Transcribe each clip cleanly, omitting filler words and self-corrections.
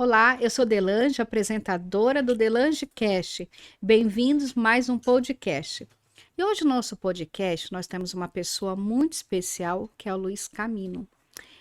Olá, eu sou Delange, apresentadora do Delange Cast. Bem-vindos a mais um podcast. E hoje no nosso podcast nós temos uma pessoa muito especial, que é o Luiz Camino.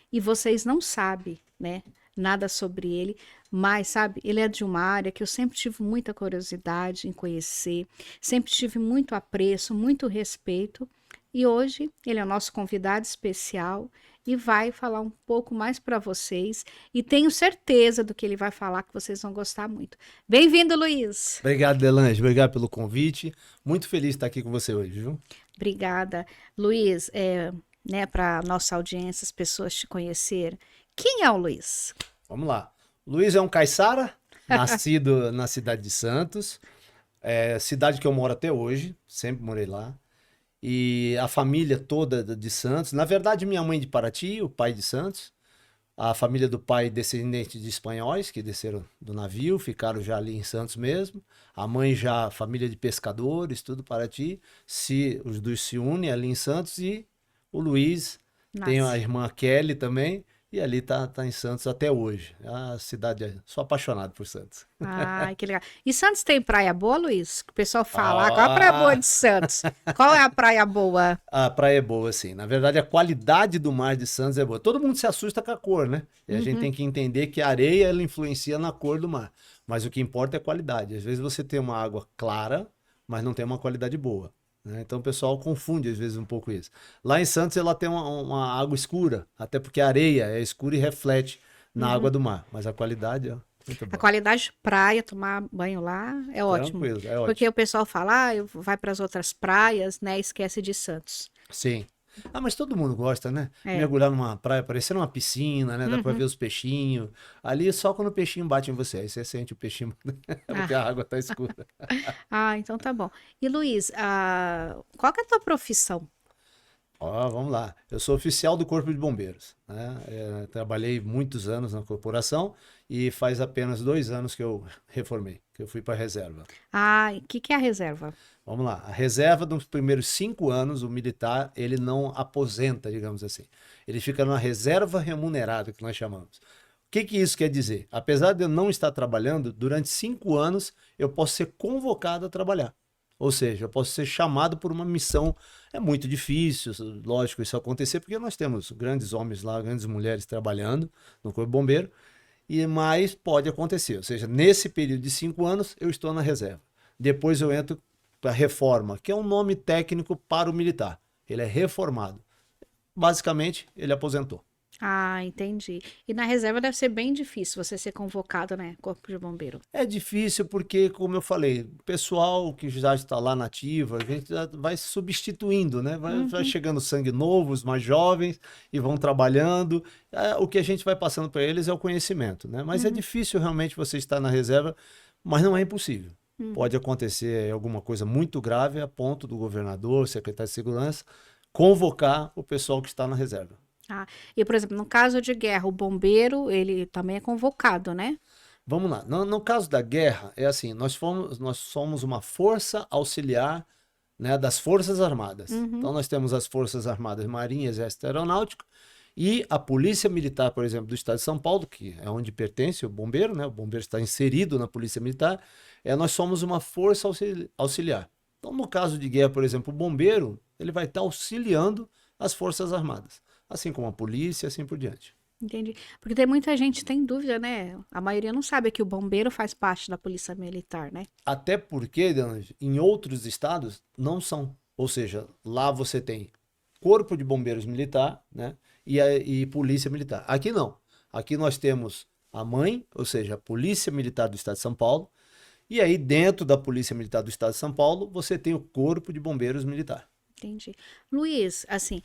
E vocês não sabem, né, nada sobre ele, mas sabe, ele é de uma área que eu sempre tive muita curiosidade em conhecer, sempre tive muito apreço, muito respeito. E hoje ele é o nosso convidado especial e vai falar um pouco mais para vocês. E tenho certeza do que ele vai falar que vocês vão gostar muito. Bem-vindo, Luiz. Obrigado, Delange. Obrigado pelo convite. Muito feliz de estar aqui com você hoje, viu? Obrigada. Luiz, né, para nossa audiência, as pessoas te conhecerem. Quem é o Luiz? Vamos lá. Luiz é um caiçara, nascido na cidade de Santos, cidade que eu moro até hoje, sempre morei lá. E a família toda de Santos, na verdade, minha mãe de Paraty, o pai de Santos, a família do pai descendente de espanhóis que desceram do navio, ficaram já ali em Santos mesmo. A mãe já, família de pescadores, tudo Paraty. Os dois se unem ali em Santos e o Luiz tem a Nasce. irmã Kelly também. E ali tá em Santos até hoje. A cidade, sou apaixonado por Santos. Ai, que legal. E Santos tem praia boa, Luiz? O pessoal fala, qual a praia boa Ah, de Santos? Qual é a praia boa? a praia é boa, sim. Na verdade, a qualidade do mar de Santos é boa. Todo mundo se assusta com a cor, né? E a gente Uhum. tem que entender que a areia, ela influencia na cor do mar. Mas o que importa é a qualidade. Às vezes você tem uma água clara, mas não tem uma qualidade boa, né? Então o pessoal confunde às vezes um pouco isso. Lá em Santos ela tem uma água escura, até porque a areia é escura e reflete na água Uhum. do mar. Mas a qualidade é muito A boa. qualidade de praia, tomar banho lá é ótimo. Tranquilo, é Porque ótimo. o pessoal fala, vai para as outras praias, né? Esquece de Santos. Sim. Ah, mas todo mundo gosta, né? É. Mergulhar numa praia, parecendo uma piscina, né? Dá pra ver Uhum. os peixinhos. Ali é só quando o peixinho bate em você. Aí você sente o peixinho, porque a Ah, água tá escura. então tá bom. E Luiz, qual que é a tua profissão? Ó, vamos lá. Eu sou oficial do Corpo de Bombeiros, né? Trabalhei muitos anos na corporação e faz apenas 2 anos que eu reformei, que eu fui para reserva. O que que é a reserva? Vamos lá. A reserva, nos primeiros 5 anos, o militar, ele não aposenta, digamos assim. Ele fica numa reserva remunerada, que nós chamamos. O que que isso quer dizer? Apesar de eu não estar trabalhando, durante 5 anos eu posso ser convocado a trabalhar. Ou seja, eu posso ser chamado por uma missão. É muito difícil, lógico, isso acontecer, porque nós temos grandes homens lá, grandes mulheres trabalhando no Corpo Bombeiro, mas pode acontecer. Ou seja, nesse período de 5 anos, eu estou na reserva. Depois eu entro para reforma, que é um nome técnico para o militar. Ele é reformado. Basicamente, ele aposentou. Ah, entendi. E na reserva deve ser bem difícil você ser convocado, né? Corpo de bombeiro. É difícil porque, como eu falei, o pessoal que já está lá na ativa, a gente já vai se substituindo, né? Vai Uhum, chegando sangue novo, os mais jovens, e vão trabalhando. O que a gente vai passando para eles é o conhecimento, né? Mas é uhum, difícil realmente você estar na reserva, mas não é impossível. uhum. Pode acontecer alguma coisa muito grave a ponto do governador, secretário de segurança, convocar o pessoal que está na reserva. Ah, e por exemplo, no caso de guerra, o bombeiro, ele também é convocado, né? Vamos lá. No caso da guerra, é assim, nós somos uma força auxiliar, né, das Forças Armadas. Uhum, Então nós temos as Forças Armadas, Marinha, Exército e Aeronáutica, e a Polícia Militar, por exemplo, do Estado de São Paulo, que é onde pertence o bombeiro, né? O bombeiro está inserido na Polícia Militar, nós somos uma força auxiliar. Então, no caso de guerra, por exemplo, o bombeiro, ele vai estar auxiliando as Forças Armadas, assim como a polícia e assim por diante. entendi. Porque tem muita gente que tem dúvida, né? A maioria não sabe que o bombeiro faz parte da polícia militar, né? Até porque, Delange, em outros estados não são. Ou seja, lá você tem Corpo de Bombeiros Militar, né? E Polícia Militar. Aqui não. Aqui nós temos a mãe, ou seja, a Polícia Militar do Estado de São Paulo. E aí, dentro da Polícia Militar do Estado de São Paulo, você tem o Corpo de Bombeiros Militar. Entendi. Luiz, assim,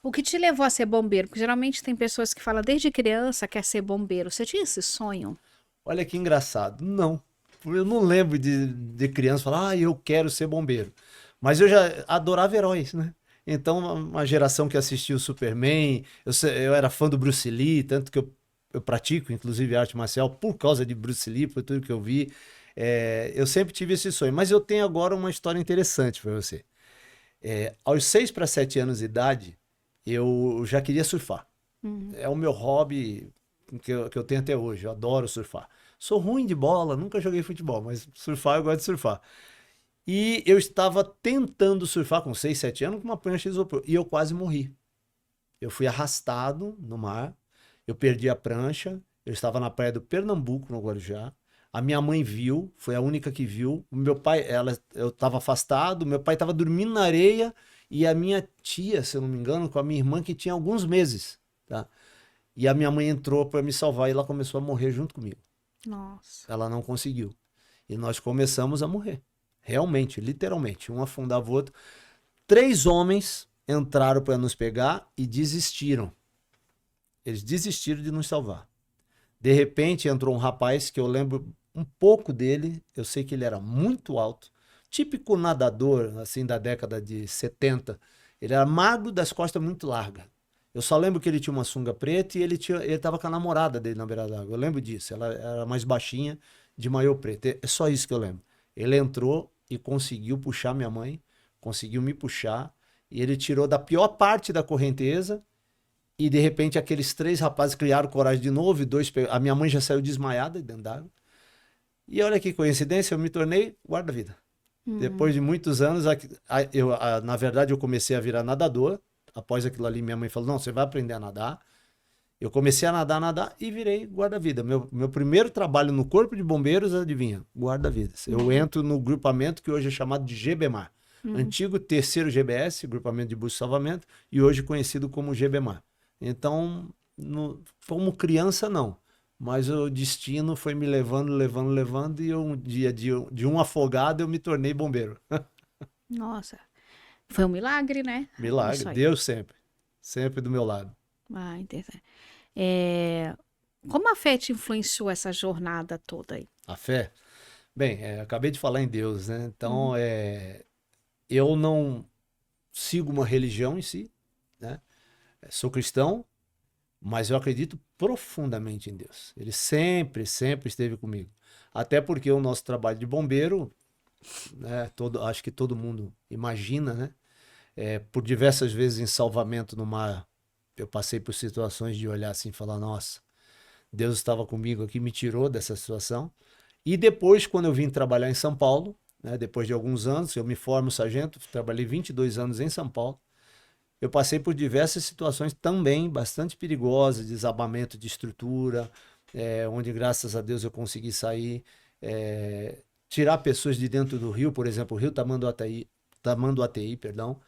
o que te levou a ser bombeiro? Porque geralmente tem pessoas que falam desde criança quer ser bombeiro. Você tinha esse sonho? Olha que engraçado. Não. Eu não lembro de criança falar, eu quero ser bombeiro. Mas eu já adorava heróis, né? Então, uma geração que assistiu o Superman, eu era fã do Bruce Lee, tanto que eu pratico, inclusive, arte marcial por causa de Bruce Lee, por tudo que eu vi. Eu sempre tive esse sonho. Mas eu tenho agora uma história interessante para você. Aos 6 para 7 anos de idade, eu já queria surfar. Uhum. É o meu hobby que eu tenho até hoje. Eu adoro surfar. Sou ruim de bola, nunca joguei futebol, mas surfar eu gosto de surfar. E eu estava tentando surfar com 6, 7 anos com uma prancha de isopor. E eu quase morri. Eu fui arrastado no mar, eu perdi a prancha, eu estava na praia do Pernambuco, no Guarujá. A minha mãe viu, foi a única que viu. O meu pai, eu estava afastado, meu pai estava dormindo na areia e a minha tia, se eu não me engano, com a minha irmã que tinha alguns meses, tá? E a minha mãe entrou para me salvar e ela começou a morrer junto comigo. Nossa. Ela não conseguiu. E nós começamos a morrer. Realmente, literalmente. Um afundava o outro. 3 homens entraram para nos pegar e desistiram. Eles desistiram de nos salvar. De repente entrou um rapaz que eu lembro um pouco dele. Eu sei que ele era muito alto. Típico nadador, assim, da década de 70. Ele era magro, das costas muito largas. Eu só lembro que ele tinha uma sunga preta e ele estava com a namorada dele na beira d'água. Eu lembro disso. Ela era mais baixinha, de maiô preto. É só isso que eu lembro. Ele entrou e conseguiu puxar minha mãe, conseguiu me puxar, e ele tirou da pior parte da correnteza, e de repente aqueles 3 rapazes criaram coragem de novo, e 2, a minha mãe já saiu desmaiada dentro d'água. E olha que coincidência, eu me tornei guarda-vida. Depois de muitos anos, na verdade eu comecei a virar nadador. Após aquilo ali, minha mãe falou, não, você vai aprender a nadar. Eu comecei a nadar e virei guarda-vida. Meu primeiro trabalho no Corpo de Bombeiros, adivinha? Guarda-vidas. Eu entro no grupamento que hoje é chamado de GBMAR. Antigo 3º GBS, Grupamento de Busca e Salvamento, e hoje conhecido como GBMAR. Então, como criança, não. Mas o destino foi me levando, e um dia de um afogado eu me tornei bombeiro. Nossa. Foi um milagre, né? Isso Milagre. aí. Deus sempre do meu lado. Ah, entendi. Como a fé te influenciou essa jornada toda aí? A fé? Bem, acabei de falar em Deus, né? Então, eu não sigo uma religião em si, né? Sou cristão, mas eu acredito profundamente em Deus. Ele sempre esteve comigo. Até porque o nosso trabalho de bombeiro, né, acho que todo mundo imagina, né? Por diversas vezes em salvamento no mar, eu passei por situações de olhar assim e falar, nossa, Deus estava comigo aqui, me tirou dessa situação. E depois, quando eu vim trabalhar em São Paulo, né, depois de alguns anos, eu me formo sargento, trabalhei 22 anos em São Paulo, eu passei por diversas situações também bastante perigosas, desabamento de estrutura, onde graças a Deus eu consegui sair, tirar pessoas de dentro do rio, por exemplo, o rio Tamanduateí, perdão,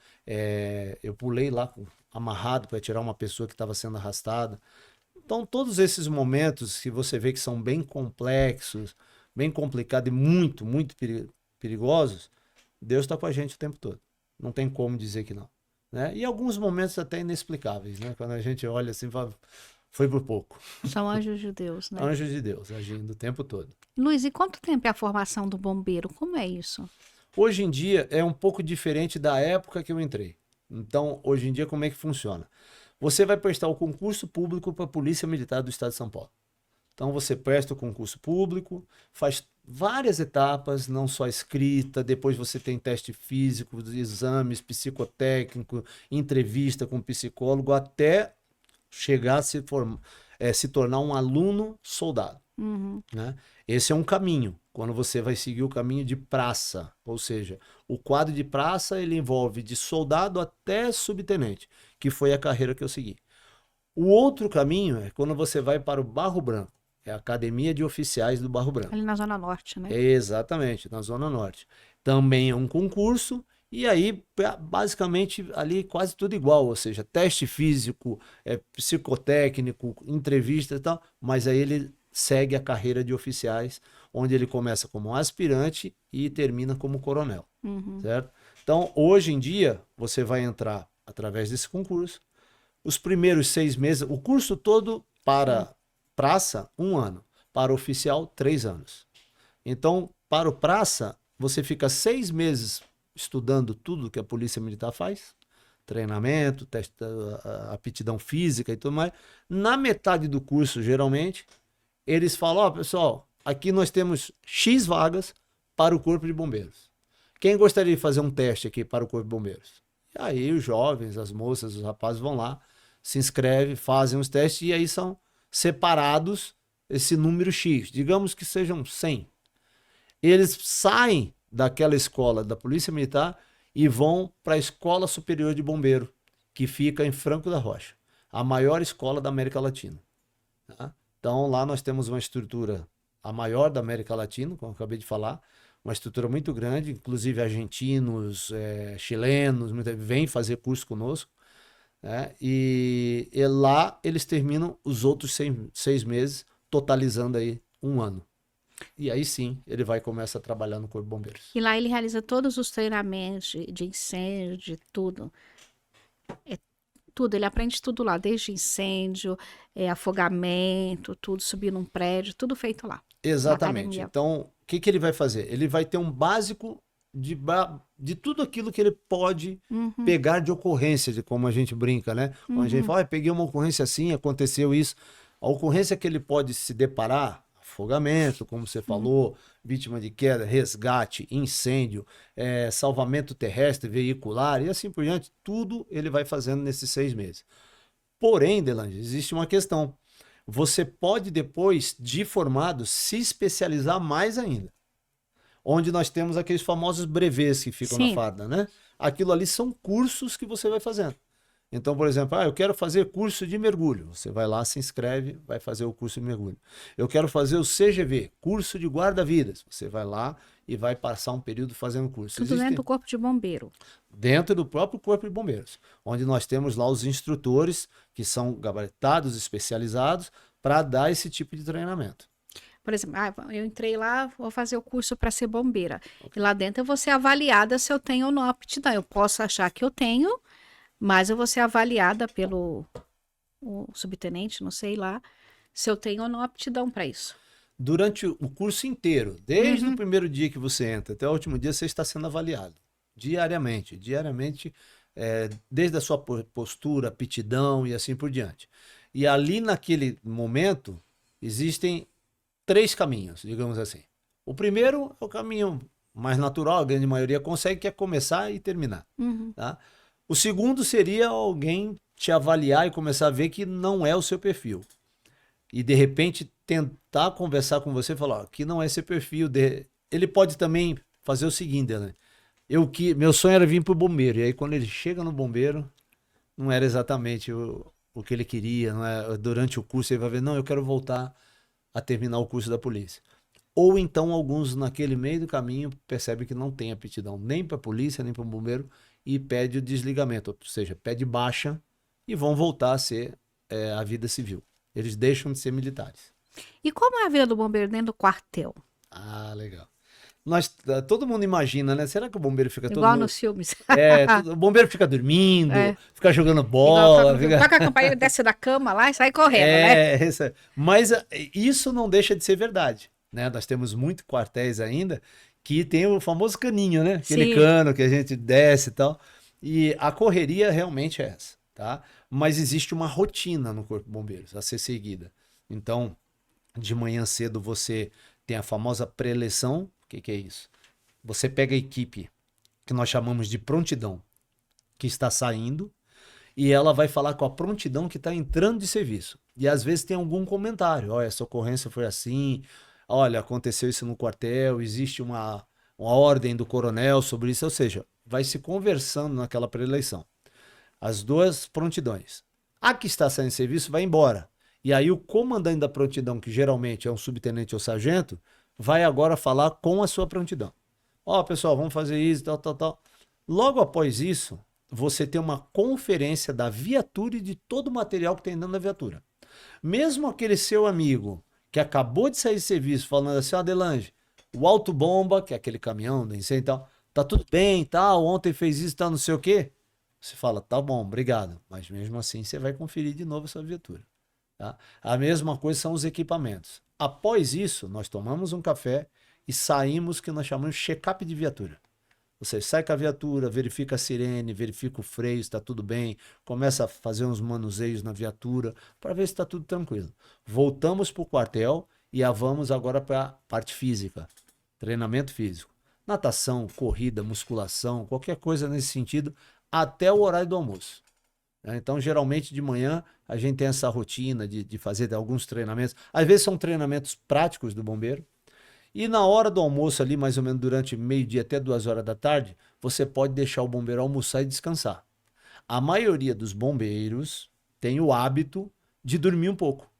eu pulei lá amarrado para tirar uma pessoa que estava sendo arrastada. Então, todos esses momentos que você vê que são bem complexos, bem complicados e muito perigosos, Deus está com a gente o tempo todo. Não tem como dizer que não. Né? E alguns momentos até inexplicáveis, né? Quando a gente olha assim, fala, foi por pouco. São anjos de Deus, né? Anjos de Deus, agindo o tempo todo. Luiz, e quanto tempo é a formação do bombeiro? Como é isso? Hoje em dia é um pouco diferente da época que eu entrei. Então, hoje em dia, como é que funciona? Você vai prestar o concurso público para a Polícia Militar do Estado de São Paulo. Então, você presta o concurso público, faz várias etapas, não só escrita, depois você tem teste físico, exames psicotécnico, entrevista com psicólogo, até chegar a se tornar um aluno soldado. Né? Esse é um caminho, quando você vai seguir o caminho de praça, ou seja, o quadro de praça ele envolve de soldado até subtenente, que foi a carreira que eu segui. O outro caminho é quando você vai para o Barro Branco, é a Academia de Oficiais do Barro Branco. Ali na Zona Norte, né? Exatamente, na Zona Norte. Também é um concurso, e aí basicamente ali quase tudo igual, ou seja, teste físico, psicotécnico, entrevista e tal, mas aí ele segue a carreira de oficiais, onde ele começa como aspirante e termina como coronel, certo? Então, hoje em dia, você vai entrar através desse concurso, os primeiros 6 meses, o curso todo para praça, 1 ano, para oficial, 3 anos. Então, para o praça, você fica 6 meses estudando tudo que a Polícia Militar faz, treinamento, teste, aptidão física e tudo mais. Na metade do curso, geralmente, eles falam, pessoal, aqui nós temos X vagas para o Corpo de Bombeiros. Quem gostaria de fazer um teste aqui para o Corpo de Bombeiros? E aí os jovens, as moças, os rapazes vão lá, se inscrevem, fazem os testes e aí são separados esse número X, digamos que sejam 100. Eles saem daquela escola da Polícia Militar e vão para a Escola Superior de Bombeiro, que fica em Franco da Rocha, a maior escola da América Latina. Tá? Então lá nós temos uma estrutura, a maior da América Latina, como eu acabei de falar, uma estrutura muito grande, inclusive argentinos, chilenos, vêm fazer curso conosco, né? E lá eles terminam os outros 6 meses, totalizando aí 1 ano. E aí sim, ele vai começar a trabalhar no Corpo de Bombeiros. E lá ele realiza todos os treinamentos de incêndio, de tudo. Tudo, ele aprende tudo lá, desde incêndio, afogamento, tudo, subir num prédio, tudo feito lá. Exatamente. Então, o que ele vai fazer? Ele vai ter um básico de tudo aquilo que ele pode pegar de ocorrência, de como a gente brinca, né? Quando a gente fala, peguei uma ocorrência assim, aconteceu isso. A ocorrência que ele pode se deparar, afogamento, como você falou, vítima de queda, resgate, incêndio, salvamento terrestre, veicular e assim por diante, tudo ele vai fazendo nesses 6 meses. Porém, Delange, existe uma questão. Você pode depois, de formado, se especializar mais ainda. Onde nós temos aqueles famosos brevês que ficam na farda, né? Aquilo ali são cursos que você vai fazendo. Então, por exemplo, eu quero fazer curso de mergulho. Você vai lá, se inscreve, vai fazer o curso de mergulho. Eu quero fazer o CGV, curso de guarda-vidas. Você vai lá e vai passar um período fazendo curso. Tudo dentro do Corpo de Bombeiro. Dentro do próprio Corpo de Bombeiros, onde nós temos lá os instrutores que são gabaritados, especializados, para dar esse tipo de treinamento. Por exemplo, eu entrei lá, vou fazer o curso para ser bombeira. E lá dentro eu vou ser avaliada se eu tenho ou não aptidão. Eu posso achar que eu tenho, mas eu vou ser avaliada pelo subtenente, não sei lá, se eu tenho ou não aptidão para isso. Durante o curso inteiro, desde o primeiro dia que você entra até o último dia, você está sendo avaliado. Diariamente, desde a sua postura, aptidão e assim por diante. E ali naquele momento, existem 3 caminhos, digamos assim. O primeiro é o caminho mais natural, a grande maioria consegue, que é começar e terminar. Tá? O segundo seria alguém te avaliar e começar a ver que não é o seu perfil. E de repente tentar conversar com você e falar, que não é seu perfil. Ele pode também fazer o seguinte, né? Meu sonho era vir para o bombeiro. E aí quando ele chega no bombeiro, não era exatamente o que ele queria. Não é? Durante o curso ele vai ver, não, eu quero voltar a terminar o curso da polícia. Ou então alguns naquele meio do caminho percebem que não tem aptidão nem para a polícia, nem para o bombeiro e pede o desligamento, ou seja, pede baixa e vão voltar a ser a vida civil. Eles deixam de ser militares. E como é a vida do bombeiro dentro do quartel? Ah, legal. Todo mundo imagina, né? Será que o bombeiro fica todo... Igual nos filmes. O bombeiro fica dormindo, fica jogando bola. Toca a campainha, desce da cama lá e sai correndo, né? Mas isso não deixa de ser verdade, né? Nós temos muitos quartéis ainda que tem o famoso caninho, né? Aquele cano que a gente desce e tal. E a correria realmente é essa, tá? Mas existe uma rotina no Corpo de Bombeiros a ser seguida. Então, de manhã cedo você tem a famosa pré-eleção. O que é isso? Você pega a equipe que nós chamamos de prontidão, que está saindo, e ela vai falar com a prontidão que está entrando de serviço. E às vezes tem algum comentário. Olha, essa ocorrência foi assim, olha, aconteceu isso no quartel, existe uma ordem do coronel sobre isso, ou seja, vai se conversando naquela pré-eleição. As 2 prontidões. A que está saindo de serviço vai embora. E aí o comandante da prontidão, que geralmente é um subtenente ou sargento, vai agora falar com a sua prontidão. Pessoal, vamos fazer isso, tal. Logo após isso, você tem uma conferência da viatura e de todo o material que tem dentro da viatura. Mesmo aquele seu amigo que acabou de sair de serviço falando assim, Delange, o autobomba, que é aquele caminhão do incêndio e tal, tá tudo bem, tal, ontem fez isso, tal, não sei o quê. Você fala, tá bom, obrigado. Mas mesmo assim, você vai conferir de novo a sua viatura. Tá? A mesma coisa são os equipamentos. Após isso, nós tomamos um café e saímos, que nós chamamos de check-up de viatura. Você sai com a viatura, verifica a sirene, verifica o freio, se está tudo bem, começa a fazer uns manuseios na viatura para ver se está tudo tranquilo. Voltamos para o quartel e vamos agora para a parte física, treinamento físico. Natação, corrida, musculação, qualquer coisa nesse sentido, até o horário do almoço. Né? Então, geralmente de manhã, a gente tem essa rotina de fazer alguns treinamentos. Às vezes são treinamentos práticos do bombeiro. E na hora do almoço ali, mais ou menos durante meio-dia até 2 horas da tarde, você pode deixar o bombeiro almoçar e descansar. A maioria dos bombeiros tem o hábito de dormir um pouco.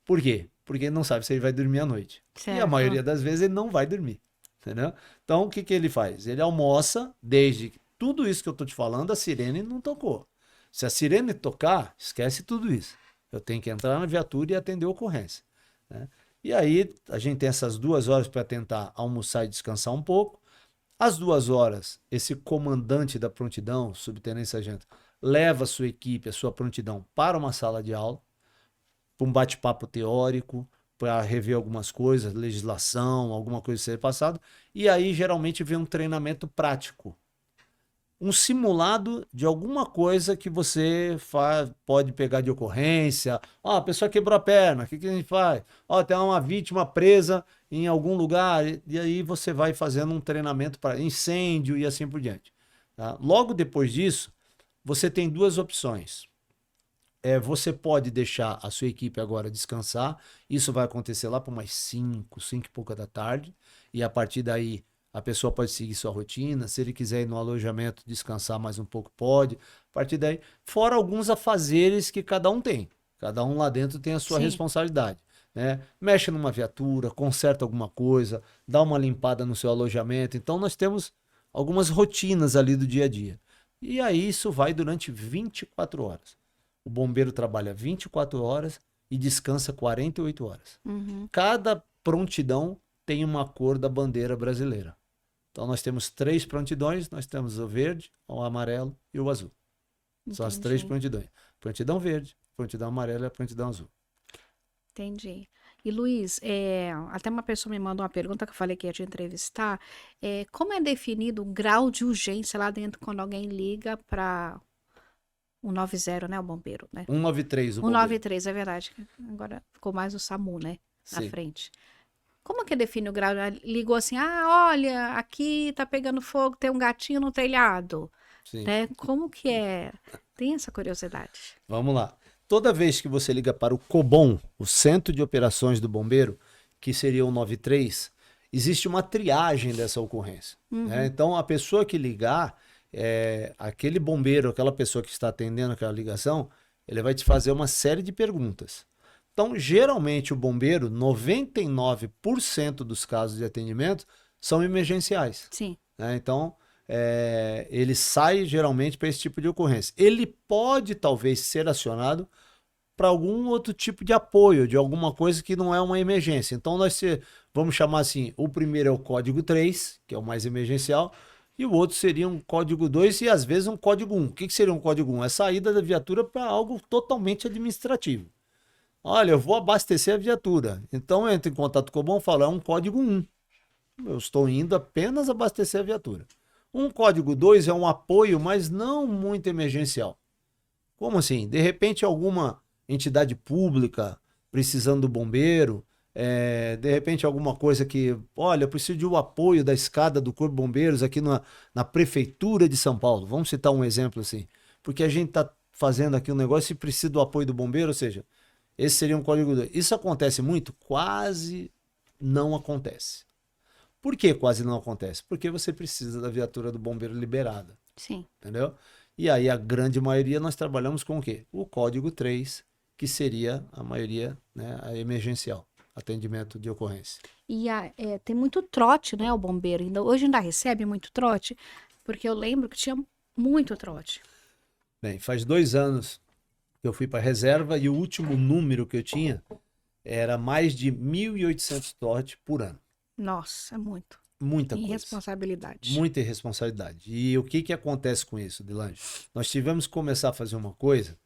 Por quê? Porque ele não sabe se ele vai dormir à noite. E a Certo. maioria das vezes ele não vai dormir. Entendeu? Então, o que que ele faz? Ele almoça desde que tudo isso que eu tô te falando, a sirene não tocou. Se a sirene tocar, esquece tudo isso. Eu tenho que entrar na viatura e atender a ocorrência. Né? E aí, a gente tem essas 2 horas para tentar almoçar e descansar um pouco. Às 2 horas, esse comandante da prontidão, subtenente sargento, leva a sua equipe, a sua prontidão para uma sala de aula, para um bate-papo teórico, para rever algumas coisas, legislação, alguma coisa ser passada. E aí, geralmente, vem um treinamento prático. Um simulado de alguma coisa que você pode pegar de ocorrência. Ó, a pessoa quebrou a perna, o que a gente faz? Ó, tem uma vítima presa em algum lugar, e aí você vai fazendo um treinamento para incêndio e assim por diante. Tá? Logo depois disso, você tem duas opções. Você pode deixar a sua equipe agora descansar, isso vai acontecer lá por umas 5 e pouca da tarde, e a partir daí a pessoa pode seguir sua rotina, se ele quiser ir no alojamento descansar mais um pouco, pode, a partir daí, fora alguns afazeres que cada um tem, cada um lá dentro tem a sua Sim. responsabilidade, né? Mexe numa viatura, conserta alguma coisa, dá uma limpada no seu alojamento, então nós temos algumas rotinas ali do dia a dia, e aí isso vai durante 24 horas. O bombeiro trabalha 24 horas e descansa 48 horas. Uhum. Cada prontidão tem uma cor da bandeira brasileira. Então nós temos 3 prontidões, nós temos o verde, o amarelo e o azul. São as 3 Entendi. prontidões. Prontidão verde, prontidão amarela e a prontidão azul. Entendi. E Luiz, até uma pessoa me mandou uma pergunta que eu falei que ia te entrevistar. Como é definido o grau de urgência lá dentro quando alguém liga para 190, né? O bombeiro, né? 193 o bombeiro. 193, é verdade. Agora ficou mais o SAMU, né? Na Sim. frente. Como que define o grau? Ligou assim, olha, aqui tá pegando fogo, tem um gatinho no telhado, Sim. né? Como que é? Tem essa curiosidade. Vamos lá. Toda vez que você liga para o COBOM, o Centro de Operações do Bombeiro, que seria o 93, existe uma triagem dessa ocorrência. Né? Então, a pessoa que ligar, aquele bombeiro, aquela pessoa que está atendendo aquela ligação, ele vai te fazer uma série de perguntas. Então, geralmente, o bombeiro, 99% dos casos de atendimento são emergenciais. Sim. Né? Então, ele sai geralmente para esse tipo de ocorrência. Ele pode, talvez, ser acionado para algum outro tipo de apoio, de alguma coisa que não é uma emergência. Então, vamos chamar assim, o primeiro é o código 3, que é o mais emergencial, e o outro seria um código 2 e, às vezes, um código 1. O que seria um código 1? É a saída da viatura para algo totalmente administrativo. Olha, eu vou abastecer a viatura. Então, entra em contato com o COBOM e fala, é um código 1. Eu estou indo apenas abastecer a viatura. Um código 2 é um apoio, mas não muito emergencial. Como assim? De repente, alguma entidade pública precisando do bombeiro, de repente alguma coisa que, olha, eu preciso de um apoio da escada do Corpo de Bombeiros aqui na Prefeitura de São Paulo. Vamos citar um exemplo assim. Porque a gente está fazendo aqui um negócio e precisa do apoio do bombeiro, ou seja, esse seria um código 2. Isso acontece muito? Quase não acontece. Por que quase não acontece? Porque você precisa da viatura do bombeiro liberada. Sim. Entendeu? E aí a grande maioria nós trabalhamos com o quê? O código 3, que seria a maioria, né, a emergencial, atendimento de ocorrência. E tem muito trote, né, o bombeiro. Hoje ainda recebe muito trote, porque eu lembro que tinha muito trote. Bem, faz 2 anos que eu fui para a reserva e o último número que eu tinha era mais de 1.800 trote por ano. Nossa, é muito. Muita coisa. Irresponsabilidade. Muita irresponsabilidade. E o que acontece com isso, Delange? Nós tivemos que começar a fazer uma coisa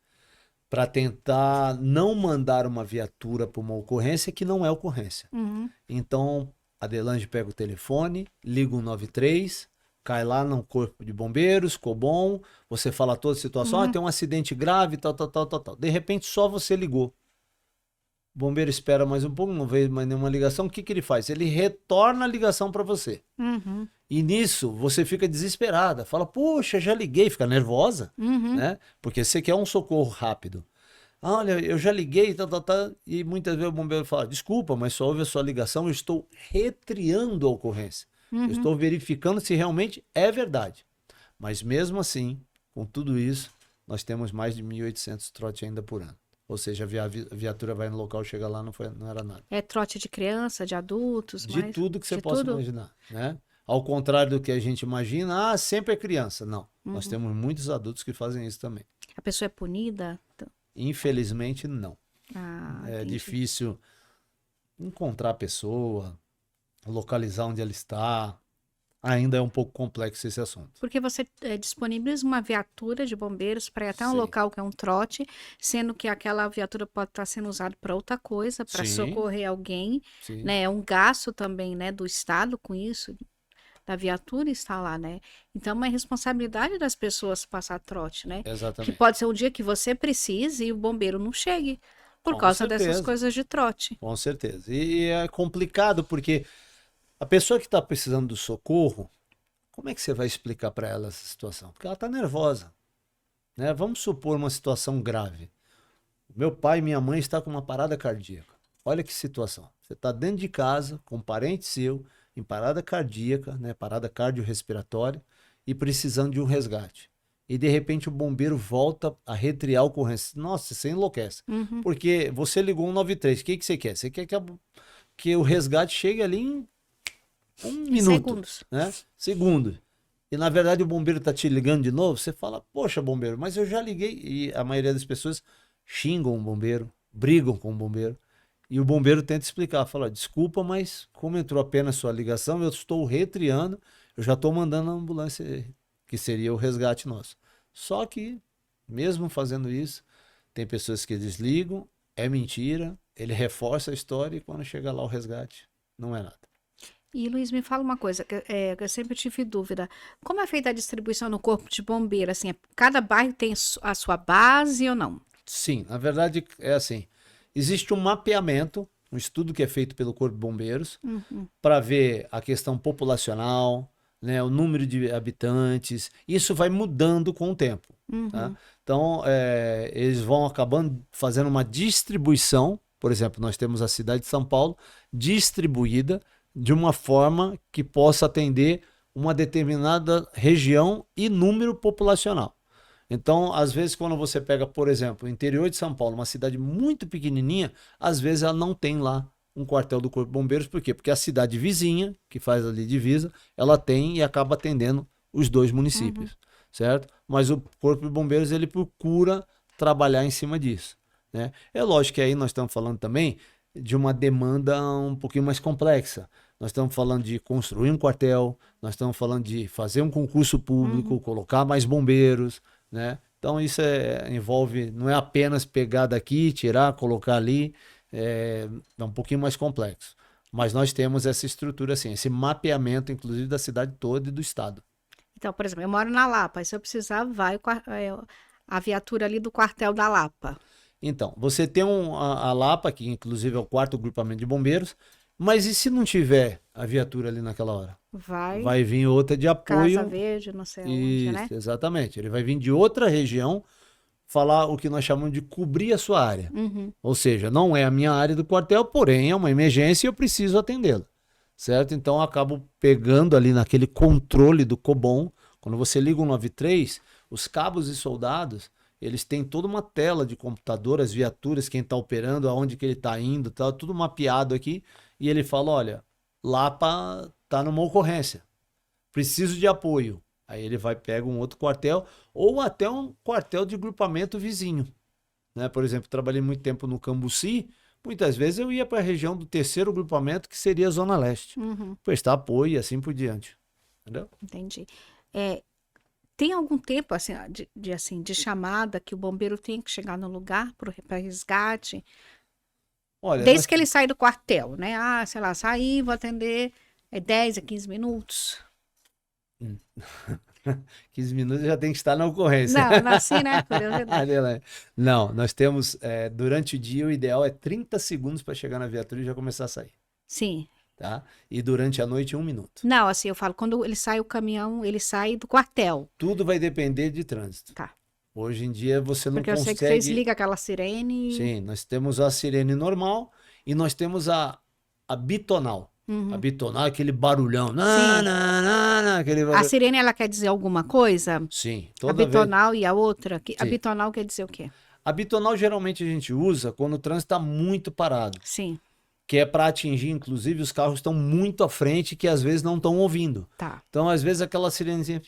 para tentar não mandar uma viatura para uma ocorrência que não é ocorrência. Uhum. Então, a Delange pega o telefone, liga o 193, cai lá no Corpo de Bombeiros, COBOM, você fala toda a situação, tem um acidente grave, tal. De repente, só você ligou. O bombeiro espera mais um pouco, não veio mais nenhuma ligação. O que que ele faz? Ele retorna a ligação para você. Uhum. E nisso você fica desesperada. Fala, poxa, já liguei. Fica nervosa, Uhum. né? Porque você quer um socorro rápido. Olha, eu já liguei, e muitas vezes o bombeiro fala, desculpa, mas só houve a sua ligação, eu estou retriando a ocorrência. Eu Uhum. estou verificando se realmente é verdade. Mas mesmo assim, com tudo isso, nós temos mais de 1.800 trote ainda por ano. Ou seja, a viatura vai no local, chega lá, não era nada. É trote de criança, de adultos, De mas tudo que você de possa tudo? imaginar, né? Ao contrário do que a gente imagina, sempre é criança. Não, nós Uhum. temos muitos adultos que fazem isso também. A pessoa é punida? Infelizmente, não. Ah, É entendi. difícil encontrar a pessoa, localizar onde ela está. Ainda é um pouco complexo esse assunto. Porque você disponibiliza uma viatura de bombeiros para ir até um Sim. local que é um trote, sendo que aquela viatura pode estar sendo usada para outra coisa, para Sim, socorrer alguém, sim, né? É um gasto também, né, do Estado com isso, da viatura estar lá, né? Então, é uma responsabilidade das pessoas passar trote, né? Que exatamente. pode ser um dia que você precise e o bombeiro não chegue por Com causa dessas certeza, coisas de trote. com certeza. E é complicado porque a pessoa que está precisando do socorro, como é que você vai explicar para ela essa situação? Porque ela está nervosa, né? Vamos supor uma situação grave. Meu pai e minha mãe estão com uma parada cardíaca. Olha que situação. Você está dentro de casa com um parente seu em parada cardíaca, né? Parada cardiorrespiratória e precisando de um resgate. E de repente o bombeiro volta a retriar a ocorrência. Nossa, você enlouquece. Uhum. Porque você ligou 193. O que que você quer? Você quer que o resgate chegue ali em um Em minuto, segundos. né? Segundo. E na verdade o bombeiro tá te ligando de novo, você fala, poxa, bombeiro, mas eu já liguei. E a maioria das pessoas xingam o bombeiro, brigam com o bombeiro. E o bombeiro tenta explicar, fala, desculpa, mas como entrou apenas sua ligação, eu estou retriando, eu já estou mandando a ambulância, que seria o resgate nosso. Só que, mesmo fazendo isso, tem pessoas que desligam, é mentira, ele reforça a história e quando chega lá o resgate, não é nada. E Luiz, me fala uma coisa, que eu sempre tive dúvida. Como é feita a distribuição no corpo de bombeiro? Assim, cada bairro tem a sua base ou não? Sim, na verdade é assim. Existe um mapeamento, um estudo que é feito pelo Corpo de Bombeiros Uhum. para ver a questão populacional, né, o número de habitantes. Isso vai mudando com o tempo, tá? Uhum. Então, eles vão acabando fazendo uma distribuição. Por exemplo, nós temos a cidade de São Paulo distribuída de uma forma que possa atender uma determinada região e número populacional. Então, às vezes, quando você pega, por exemplo, o interior de São Paulo, uma cidade muito pequenininha, às vezes ela não tem lá um quartel do Corpo de Bombeiros. Por quê? Porque a cidade vizinha, que faz ali divisa, ela tem e acaba atendendo os dois Uhum. municípios, certo? Mas o Corpo de Bombeiros, ele procura trabalhar em cima disso, né? É lógico que aí nós estamos falando também de uma demanda um pouquinho mais complexa. Nós estamos falando de construir um quartel, nós estamos falando de fazer um concurso público, Uhum. colocar mais bombeiros, né? Então isso envolve, não é apenas pegar daqui, tirar, colocar ali, é um pouquinho mais complexo. Mas nós temos essa estrutura assim, esse mapeamento, inclusive, da cidade toda e do estado. Então, por exemplo, eu moro na Lapa, e se eu precisar, vai a viatura ali do quartel da Lapa. Então, você tem a Lapa, que inclusive é o quarto grupamento de bombeiros, mas e se não tiver a viatura ali naquela hora? Vai, Vai vir outra de Casa apoio. Verde, não sei aonde, né? Isso, exatamente. Ele vai vir de outra região falar o que nós chamamos de cobrir a sua área. Uhum. Ou seja, não é a minha área do quartel, porém é uma emergência e eu preciso atendê-la. Certo? Então eu acabo pegando ali naquele controle do Cobom. Quando você liga o 93, os cabos e soldados, eles têm toda uma tela de computador, as viaturas, quem está operando, aonde que ele está indo, tá tudo mapeado aqui. E ele fala, olha, Lapa está numa ocorrência, preciso de apoio. Aí ele vai, pega um outro quartel ou até um quartel de grupamento vizinho, né? Por exemplo, trabalhei muito tempo no Cambuci, muitas vezes eu ia para a região do terceiro grupamento, que seria a Zona Leste, Uhum. prestar apoio e assim por diante. Entendeu? Entendi. É, tem algum tempo assim, ó, assim, de chamada que o bombeiro tem que chegar no lugar para resgate? Olha, Desde que ele sai do quartel, né? Ah, sei lá, saí, vou atender 10 a 15 minutos. 15 minutos já tem que estar na ocorrência. Não, não assim, né? Curiosidade. Adelaide. Não, nós temos, durante o dia, o ideal é 30 segundos para chegar na viatura e já começar a sair, Sim. tá? E durante a noite, 1 minuto. Não, assim, eu falo, quando ele sai o caminhão, ele sai do quartel. Tudo vai depender de trânsito. Tá. Hoje em dia, você não Porque eu sei que vocês consegue... ligam aquela sirene. Sim, nós temos a sirene normal e nós temos a bitonal. A Uhum. bitonal é aquele barulhão. Sim. Aquele A barulho. sirene, ela quer dizer alguma coisa? Sim, A toda vez. bitonal e a outra? A Sim. bitonal quer dizer o quê? A bitonal geralmente a gente usa quando o trânsito está muito parado, Sim, que é para atingir, inclusive, os carros estão muito à frente que às vezes não estão ouvindo. tá. Então, às vezes, aquela sirenezinha,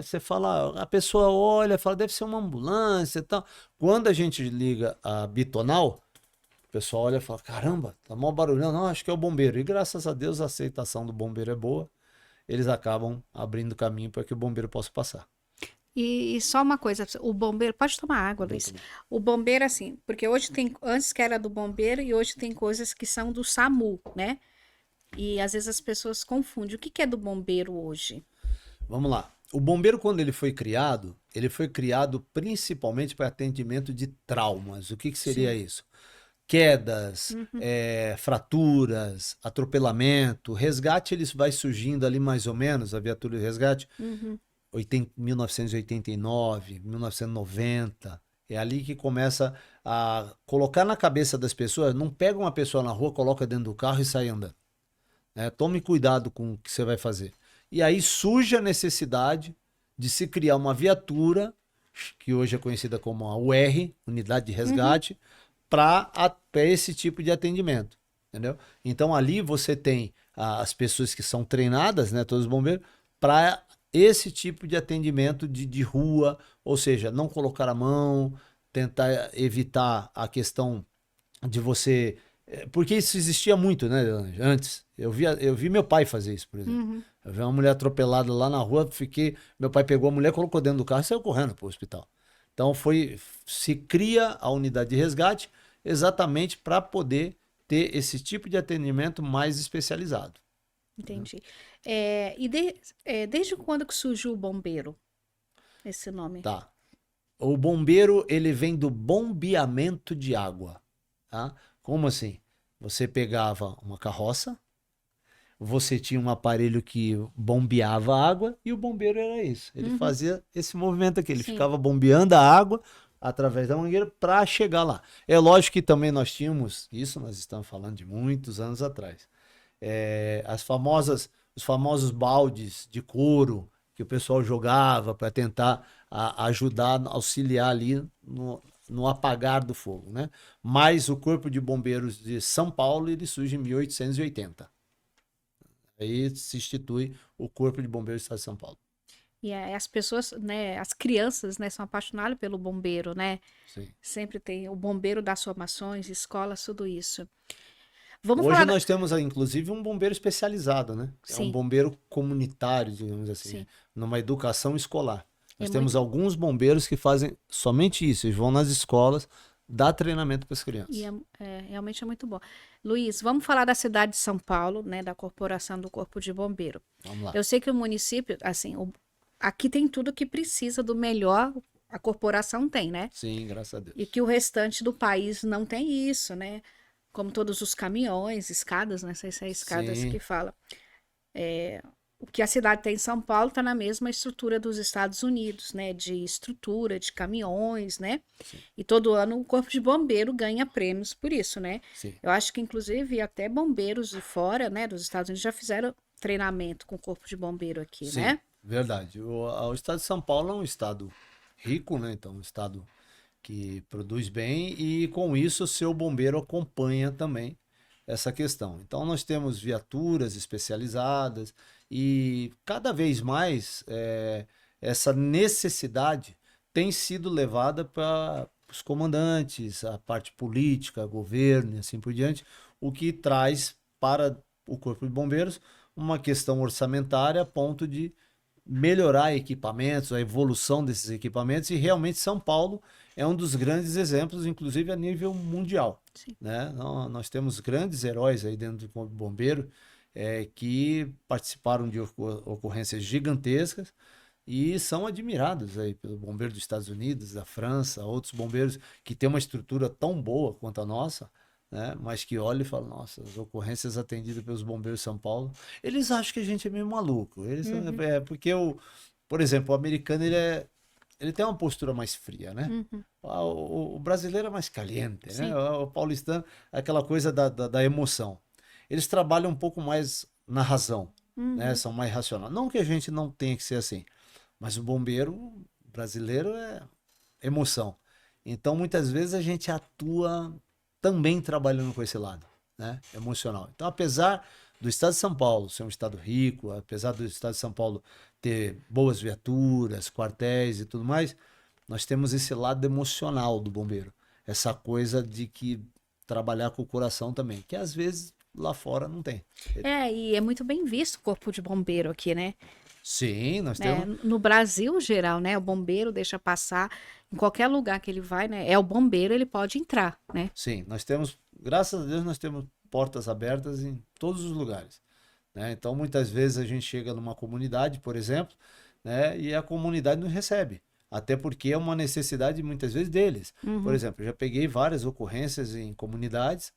você fala, a pessoa olha, fala, deve ser uma ambulância e tal. Quando a gente liga a bitonal, o pessoal olha e fala, caramba, tá mó barulhão. Não, acho que é o bombeiro. E graças a Deus a aceitação do bombeiro é boa. Eles acabam abrindo caminho para que o bombeiro possa passar. E só uma coisa, o bombeiro, pode tomar água, Luiz. O bombeiro, assim, porque hoje tem, antes que era do bombeiro e hoje tem coisas que são do SAMU, né? E às vezes as pessoas confundem. O que que é do bombeiro hoje? Vamos lá. O bombeiro, quando ele foi criado principalmente para atendimento de traumas. O que seria Sim. isso? Quedas, Uhum, fraturas, atropelamento, resgate, ele vai surgindo ali mais ou menos, a viatura de resgate, uhum. 1989, 1990. É ali que começa a colocar na cabeça das pessoas, não pega uma pessoa na rua, coloca dentro do carro e sai andando. Né? Tome cuidado com o que você vai fazer. E aí surge a necessidade de se criar uma viatura, que hoje é conhecida como a UR, Unidade de Resgate, para esse tipo de atendimento. Entendeu? Então ali você tem as pessoas que são treinadas, né, todos os bombeiros, para esse tipo de atendimento de rua, ou seja, não colocar a mão, tentar evitar a questão de você. Porque isso existia muito, né, antes. Eu vi meu pai fazer isso, por exemplo. Uhum. Eu vi uma mulher atropelada lá na rua, meu pai pegou a mulher, colocou dentro do carro e saiu correndo para o hospital. Então se cria a unidade de resgate exatamente para poder ter esse tipo de atendimento mais especializado. Entendi. Desde quando que surgiu o bombeiro? Esse nome? Tá. O bombeiro, ele vem do bombeamento de água, tá? Como assim? Você pegava uma carroça, você tinha um aparelho que bombeava a água e o bombeiro era isso. Ele Uhum. fazia esse movimento aqui, ele Sim. ficava bombeando a água através da mangueira para chegar lá. É lógico que também nós tínhamos, isso nós estamos falando de muitos anos atrás, os famosos baldes de couro que o pessoal jogava para tentar ajudar, auxiliar ali no apagar do fogo, né? Mas o Corpo de Bombeiros de São Paulo, ele surge em 1880. Aí se institui o Corpo de Bombeiros do Estado de São Paulo. E as pessoas, né, as crianças, né, são apaixonadas pelo bombeiro, né? Sim. Sempre tem o bombeiro das formações, escolas, tudo isso. Vamos Hoje falar. nós temos, inclusive, um bombeiro especializado, né? É um Sim, bombeiro comunitário, digamos assim, sim. numa educação escolar. É Nós temos muito. alguns bombeiros que fazem somente isso, eles vão nas escolas dar treinamento para as E crianças. realmente é muito bom. Luiz, vamos falar da cidade de São Paulo, né, da corporação do Corpo de Bombeiro. Vamos lá. Eu sei que o município, assim, aqui tem tudo que precisa do melhor, a corporação tem, né? Sim, graças a Deus. E que o restante do país não tem isso, né? Como todos os caminhões, escadas, né? Não sei se é escadas Sim. que fala. O que a cidade tem em São Paulo está na mesma estrutura dos Estados Unidos, né? De estrutura, de caminhões, né? Sim. E todo ano o Corpo de Bombeiro ganha prêmios por isso, né? Sim. Eu acho que, inclusive, até bombeiros de fora, né? Dos Estados Unidos já fizeram treinamento com o Corpo de Bombeiro aqui, Sim, né? verdade. O estado de São Paulo é um estado rico, né? Então, um estado que produz bem e com isso o seu bombeiro acompanha também essa questão. Então nós temos viaturas especializadas e cada vez mais essa necessidade tem sido levada para os comandantes, a parte política, governo e assim por diante, o que traz para o Corpo de Bombeiros uma questão orçamentária a ponto de melhorar equipamentos, a evolução desses equipamentos e realmente São Paulo é um dos grandes exemplos, inclusive a nível mundial. Sim. Né? Nós temos grandes heróis aí dentro do Corpo Bombeiro que participaram de ocorrências gigantescas, e são admirados aí pelo bombeiro dos Estados Unidos, da França, outros bombeiros que têm uma estrutura tão boa quanto a nossa, né? Mas que olham e falam, nossa, as ocorrências atendidas pelos bombeiros de São Paulo, eles acham que a gente é meio maluco. Uhum, Porque por exemplo, o americano ele tem uma postura mais fria, né? uhum. O brasileiro é mais caliente, né? Sim. O paulistano é aquela coisa da emoção. Eles trabalham um pouco mais na razão, né? Uhum. São mais racionais. Não que a gente não tenha que ser assim, mas o bombeiro brasileiro é emoção. Então, muitas vezes a gente atua também trabalhando com esse lado, né? Emocional. Então, apesar do estado de São Paulo ser um estado rico, apesar do estado de São Paulo ter boas viaturas, quartéis e tudo mais, nós temos esse lado emocional do bombeiro. Essa coisa de que trabalhar com o coração também, que às vezes lá fora não tem. É, e é muito bem visto o corpo de bombeiro aqui, né? Sim, nós É, temos. no Brasil, geral, né? O bombeiro deixa passar em qualquer lugar que ele vai, né? É o bombeiro, ele pode entrar, né? Sim, nós temos, graças a Deus, nós temos portas abertas em todos os lugares, né? Então, muitas vezes a gente chega numa comunidade, por exemplo, né? E a comunidade nos recebe, até porque é uma necessidade muitas vezes deles. Por Uhum. exemplo, eu já peguei várias ocorrências em comunidades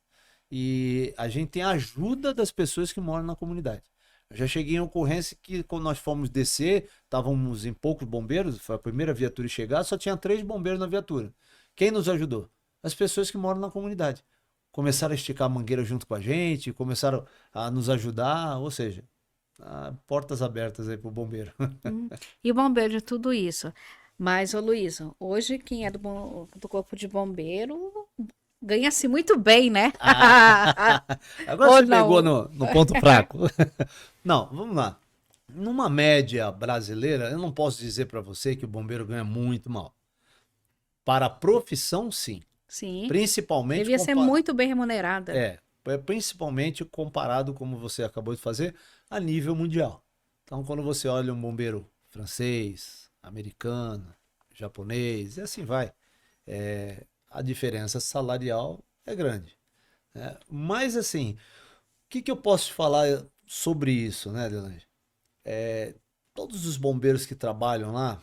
e a gente tem a ajuda das pessoas que moram na comunidade. Eu já cheguei em ocorrência que quando nós fomos descer, estávamos em poucos bombeiros, foi a primeira viatura a chegar, só tinha 3 bombeiros na viatura. Quem nos ajudou? As pessoas que moram na comunidade. Começaram a esticar a mangueira junto com a gente, começaram a nos ajudar, ou seja, portas abertas aí pro bombeiro. Hum. E o bombeiro de tudo isso. Mas, ô Luísa, hoje quem é do corpo de bombeiro ganha-se muito bem, né? Ah, agora Ou você pegou não? no ponto fraco. Não, vamos lá. Numa média brasileira, eu não posso dizer para você que o bombeiro ganha muito mal. Para a profissão, sim. Sim, Principalmente, devia ser muito bem remunerada. principalmente comparado, como você acabou de fazer, a nível mundial. Então, quando você olha um bombeiro francês, americano, japonês, e assim vai, a diferença salarial é grande, né? Mas, assim, o que eu posso te falar sobre isso, né, Delange? Todos os bombeiros que trabalham lá,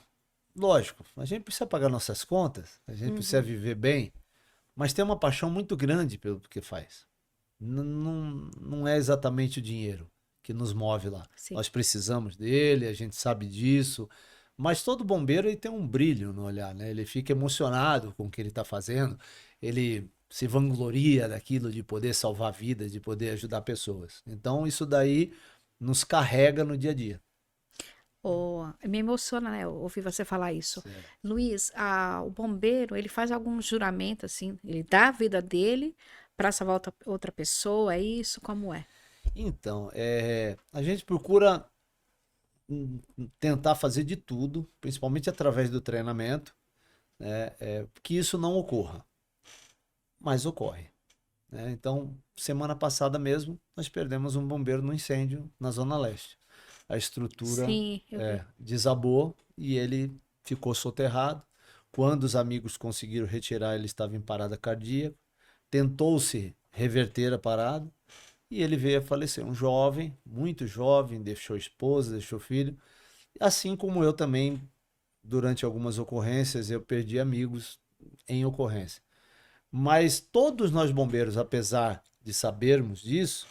lógico, a gente precisa pagar nossas contas, a gente precisa Uhum, viver bem, mas tem uma paixão muito grande pelo que faz. Não é exatamente o dinheiro que nos move lá. sim. Nós precisamos dele, a gente sabe disso, mas todo bombeiro ele tem um brilho no olhar, né? Ele fica emocionado com o que ele está fazendo, ele se vangloria daquilo de poder salvar vidas, de poder ajudar pessoas. Então isso daí nos carrega no dia a dia. Oh, me emociona, né, ouvir você falar isso. Certo. Luiz, o bombeiro, ele faz algum juramento, assim, ele dá a vida dele para salvar outra pessoa, é isso? Como é? Então, a gente procura tentar fazer de tudo, principalmente através do treinamento, né, que isso não ocorra, mas ocorre, né? Então, semana passada mesmo, nós perdemos um bombeiro no incêndio na Zona Leste. A estrutura Sim, eu vi. desabou e ele ficou soterrado. Quando os amigos conseguiram retirar, ele estava em parada cardíaca. Tentou-se reverter a parada e ele veio a falecer. Um jovem, muito jovem, deixou esposa, deixou filho. Assim como eu também, durante algumas ocorrências, eu perdi amigos em ocorrência. Mas todos nós bombeiros, apesar de sabermos disso,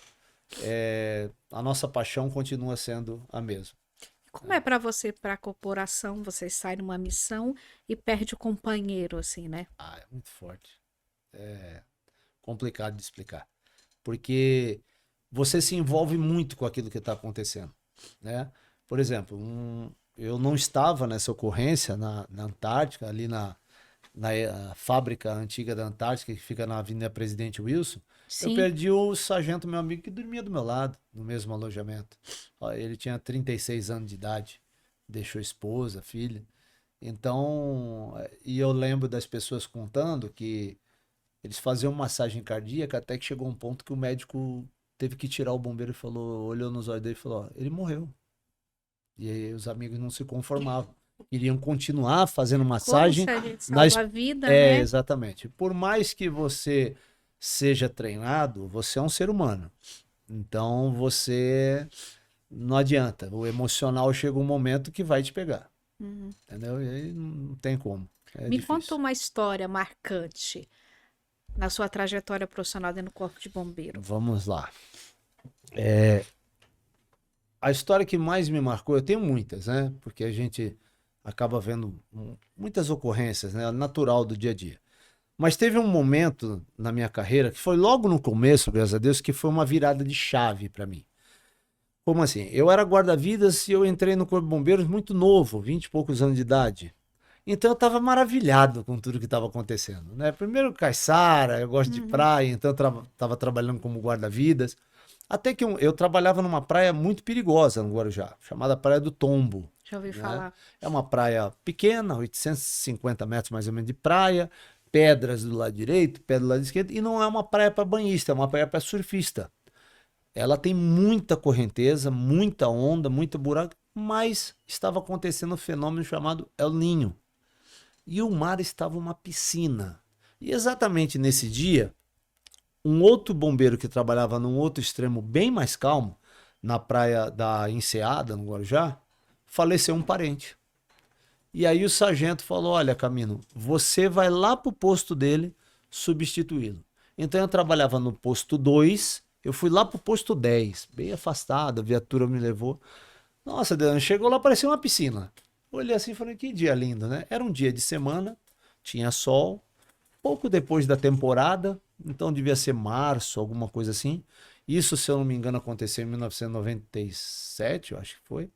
a nossa paixão continua sendo a mesma. Como é para você, para a corporação, você sai numa missão e perde o companheiro, assim, né? É muito forte. Complicado de explicar. Porque você se envolve muito com aquilo que está acontecendo, né? Por exemplo, eu não estava nessa ocorrência na Antártica, ali na fábrica antiga da Antártica, que fica na Avenida Presidente Wilson. Eu Sim. perdi o sargento, meu amigo, que dormia do meu lado, no mesmo alojamento. Ó, ele tinha 36 anos de idade, deixou esposa, filha. Então, e eu lembro das pessoas contando que eles faziam massagem cardíaca até que chegou um ponto que o médico teve que tirar o bombeiro e falou, olhou nos olhos dele e falou, ó, ele morreu. E aí os amigos não se conformavam. Queriam continuar fazendo Como se massagem. a gente Nas... salva a vida, né? Exatamente. Por mais que você seja treinado, você é um ser humano. Então você não adianta. O emocional chega um momento que vai te pegar. Entendeu? E aí não tem como. É Me conta difícil. uma história marcante na sua trajetória profissional dentro do Corpo de Bombeiro. Vamos lá. A história que mais me marcou, eu tenho muitas, né? Porque a gente acaba vendo muitas ocorrências, né? Natural do dia a dia. Mas teve um momento na minha carreira, que foi logo no começo, graças a Deus, que foi uma virada de chave para mim. Como assim? Eu era guarda-vidas e eu entrei no Corpo de Bombeiros muito novo, 20 e poucos anos de idade. Então eu estava maravilhado com tudo que estava acontecendo, né? Primeiro caiçara, eu gosto de praia, então eu estava trabalhando como guarda-vidas. Até que eu trabalhava numa praia muito perigosa no Guarujá, chamada Praia do Tombo, Já ouvi né? falar. É uma praia pequena, 850 metros mais ou menos de praia, pedras do lado direito, pedra do lado esquerdo, e não é uma praia para banhista, é uma praia para surfista. Ela tem muita correnteza, muita onda, muita buraco, mas estava acontecendo um fenômeno chamado El Niño. E o mar estava uma piscina. E exatamente nesse dia, um outro bombeiro que trabalhava num outro extremo bem mais calmo, na praia da Enseada, no Guarujá, faleceu um parente. E aí o sargento falou: olha, Camino, você vai lá pro posto dele substituí-lo. Então eu trabalhava no posto 2, eu fui lá pro posto 10, bem afastado, a viatura me levou. Nossa, Deus, chegou lá, parecia uma piscina. Olhei assim e falei: que dia lindo, né? Era um dia de semana, tinha sol, pouco depois da temporada, então devia ser março, alguma coisa assim. Isso, se eu não me engano, aconteceu em 1997, eu acho que foi.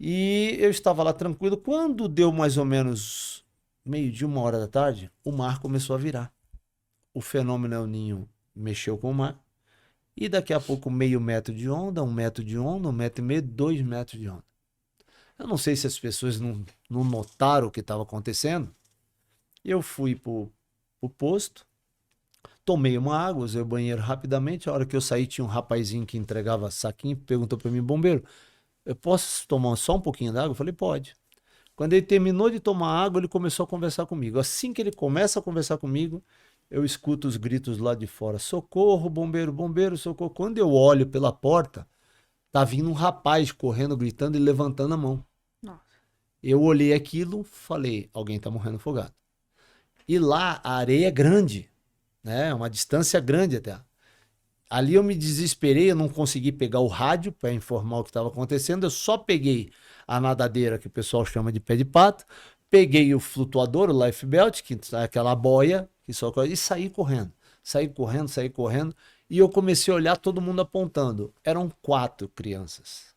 E eu estava lá tranquilo. Quando deu mais ou menos meio-dia, 1 hora da tarde, o mar começou a virar. O fenômeno El Niño mexeu com o mar. E daqui a pouco, meio metro de onda, 1 metro de onda, 1,5 metro, 2 metros de onda. Eu não sei se as pessoas não notaram o que estava acontecendo. Eu fui pro posto, tomei uma água, usei o banheiro rapidamente. A hora que eu saí, tinha um rapazinho que entregava saquinho, perguntou para mim: bombeiro, eu posso tomar só um pouquinho d'água? Eu falei: pode. Quando ele terminou de tomar água, ele começou a conversar comigo. Assim que ele começa a conversar comigo, eu escuto os gritos lá de fora: socorro, bombeiro, bombeiro, socorro. Quando eu olho pela porta, tá vindo um rapaz correndo, gritando e levantando a mão. Nossa. Eu olhei aquilo, falei: alguém tá morrendo afogado. E lá a areia é grande, né? Uma distância grande até. Ali eu me desesperei, eu não consegui pegar o rádio para informar o que estava acontecendo, eu só peguei a nadadeira, que o pessoal chama de pé de pato, peguei o flutuador, o life belt, que é aquela boia, que só, e saí correndo. Saí correndo, saí correndo, e eu comecei a olhar todo mundo apontando. Eram 4 crianças.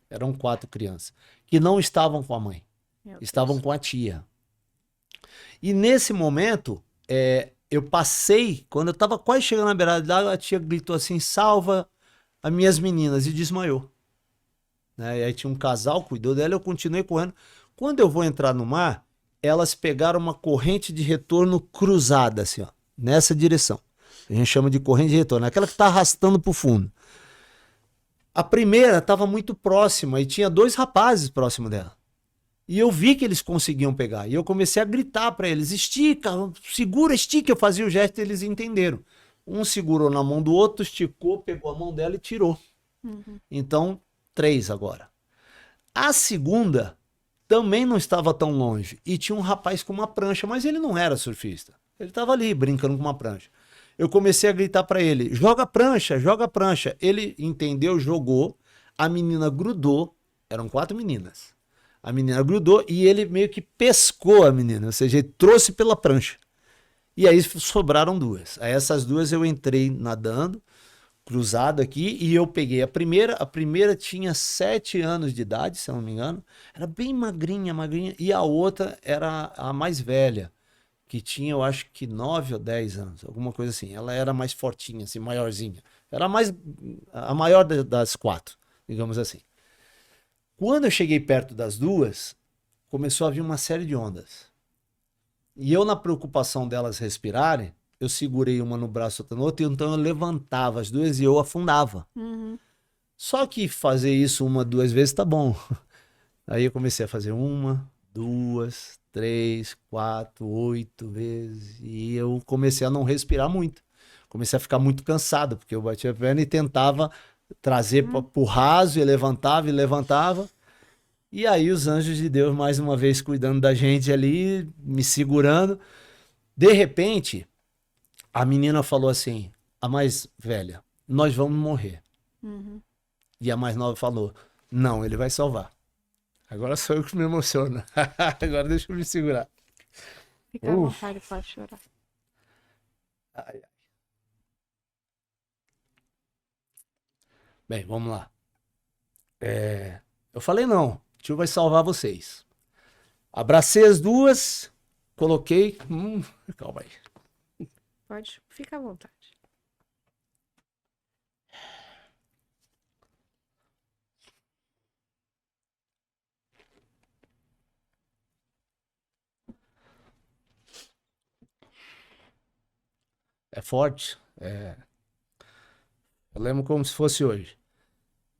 Eram 4 crianças, que não estavam com a mãe, Meu estavam Deus. com a tia. E nesse momento, eu passei, quando eu tava quase chegando na beirada d'água, a tia gritou assim: salva as minhas meninas, e desmaiou. Né? E aí tinha um casal, cuidou dela, eu continuei correndo. Quando eu vou entrar no mar, elas pegaram uma corrente de retorno cruzada, assim, ó, nessa direção. A gente chama de corrente de retorno, aquela que tá arrastando pro fundo. A primeira estava muito próxima e tinha 2 rapazes próximo dela. E eu vi que eles conseguiam pegar. E eu comecei a gritar para eles: estica, segura, estica. Eu fazia o gesto e eles entenderam. Um segurou na mão do outro, esticou, pegou a mão dela e tirou. Então, 3 agora. A segunda também não estava tão longe. E tinha um rapaz com uma prancha, mas ele não era surfista. Ele estava ali brincando com uma prancha. Eu comecei a gritar para ele: joga a prancha, joga a prancha. Ele entendeu, jogou. A menina grudou. Eram 4 meninas. A menina grudou e ele meio que pescou a menina, ou seja, ele trouxe pela prancha. E aí sobraram 2. Aí essas 2 eu entrei nadando, cruzado aqui, e eu peguei a primeira. A primeira tinha 7 anos de idade, se eu não me engano. Era bem magrinha, magrinha. E a outra era a mais velha, que tinha, eu acho que 9 ou 10 anos, alguma coisa assim. Ela era mais fortinha, assim, maiorzinha. Era a maior das 4, digamos assim. Quando eu cheguei perto das 2, começou a vir uma série de ondas. E eu, na preocupação delas respirarem, eu segurei uma no braço, outra no outro, então eu levantava as 2 e eu afundava. Só que fazer isso 1, 2 vezes tá bom. Aí eu comecei a fazer 1, 2, 3, 4, 8 vezes. E eu comecei a não respirar muito. Comecei a ficar muito cansado, porque eu batia a perna e tentava trazer pro raso, e levantava, e levantava. E aí os anjos de Deus, mais uma vez, cuidando da gente ali, me segurando. De repente, a menina falou assim, a mais velha, nós vamos morrer. Uhum. E a mais nova falou, não, ele vai salvar. Agora sou eu que me emociono. Agora deixa eu me segurar. Fica à vontade, pode chorar. Ai, ai. Bem, vamos lá. Eu falei, não, o tio vai salvar vocês. Abracei as duas, coloquei. Calma aí. Pode, fica à vontade. É forte. Eu lembro como se fosse hoje.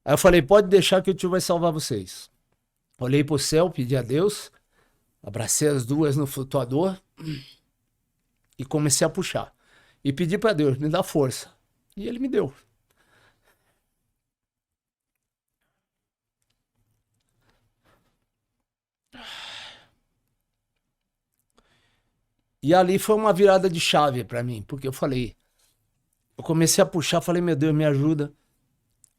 Aí eu falei, pode deixar que o tio vai salvar vocês. Olhei pro céu, pedi a Deus, abracei as duas no flutuador e comecei a puxar. E pedi para Deus, me dá força. E ele me deu. E ali foi uma virada de chave para mim, porque eu comecei a puxar, falei, meu Deus, me ajuda.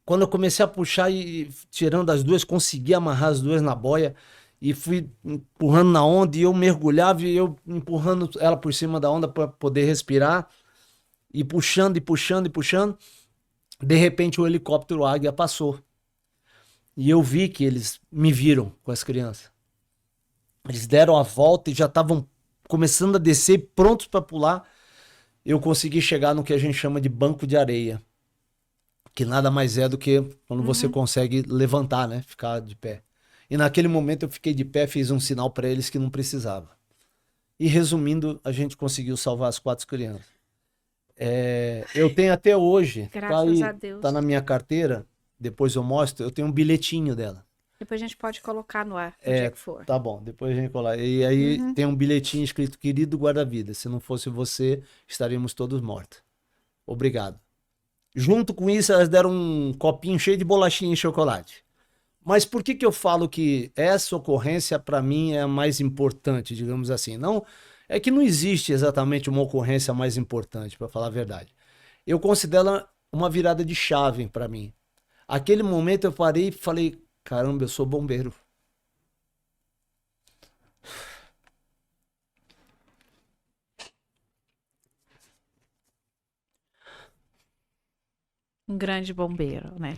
Quando eu comecei a puxar e tirando as duas, consegui amarrar as duas na boia e fui empurrando na onda e eu mergulhava e eu empurrando ela por cima da onda para poder respirar e puxando e puxando e puxando. De repente o helicóptero Águia passou e eu vi que eles me viram com as crianças. Eles deram a volta e já estavam começando a descer, prontos para pular. Eu consegui chegar no que a gente chama de banco de areia, que nada mais é do que quando você consegue levantar, né? Ficar de pé. E naquele momento eu fiquei de pé, fiz um sinal para eles que não precisava. E resumindo, a gente conseguiu salvar as 4 crianças. Eu tenho até hoje, Graças a Deus. tá na minha carteira, depois eu mostro, eu tenho um bilhetinho dela. Depois a gente pode colocar no ar, onde é que for. Tá bom, depois a gente colar. E aí tem um bilhetinho escrito, querido guarda-vidas, se não fosse você, estaríamos todos mortos. Obrigado. Junto com isso, elas deram um copinho cheio de bolachinha e chocolate. Mas por que eu falo que essa ocorrência, para mim, é a mais importante, digamos assim? Não, é que não existe exatamente uma ocorrência mais importante, para falar a verdade. Eu considero uma virada de chave para mim. Aquele momento eu parei e falei, caramba, eu sou bombeiro. Um grande bombeiro, né?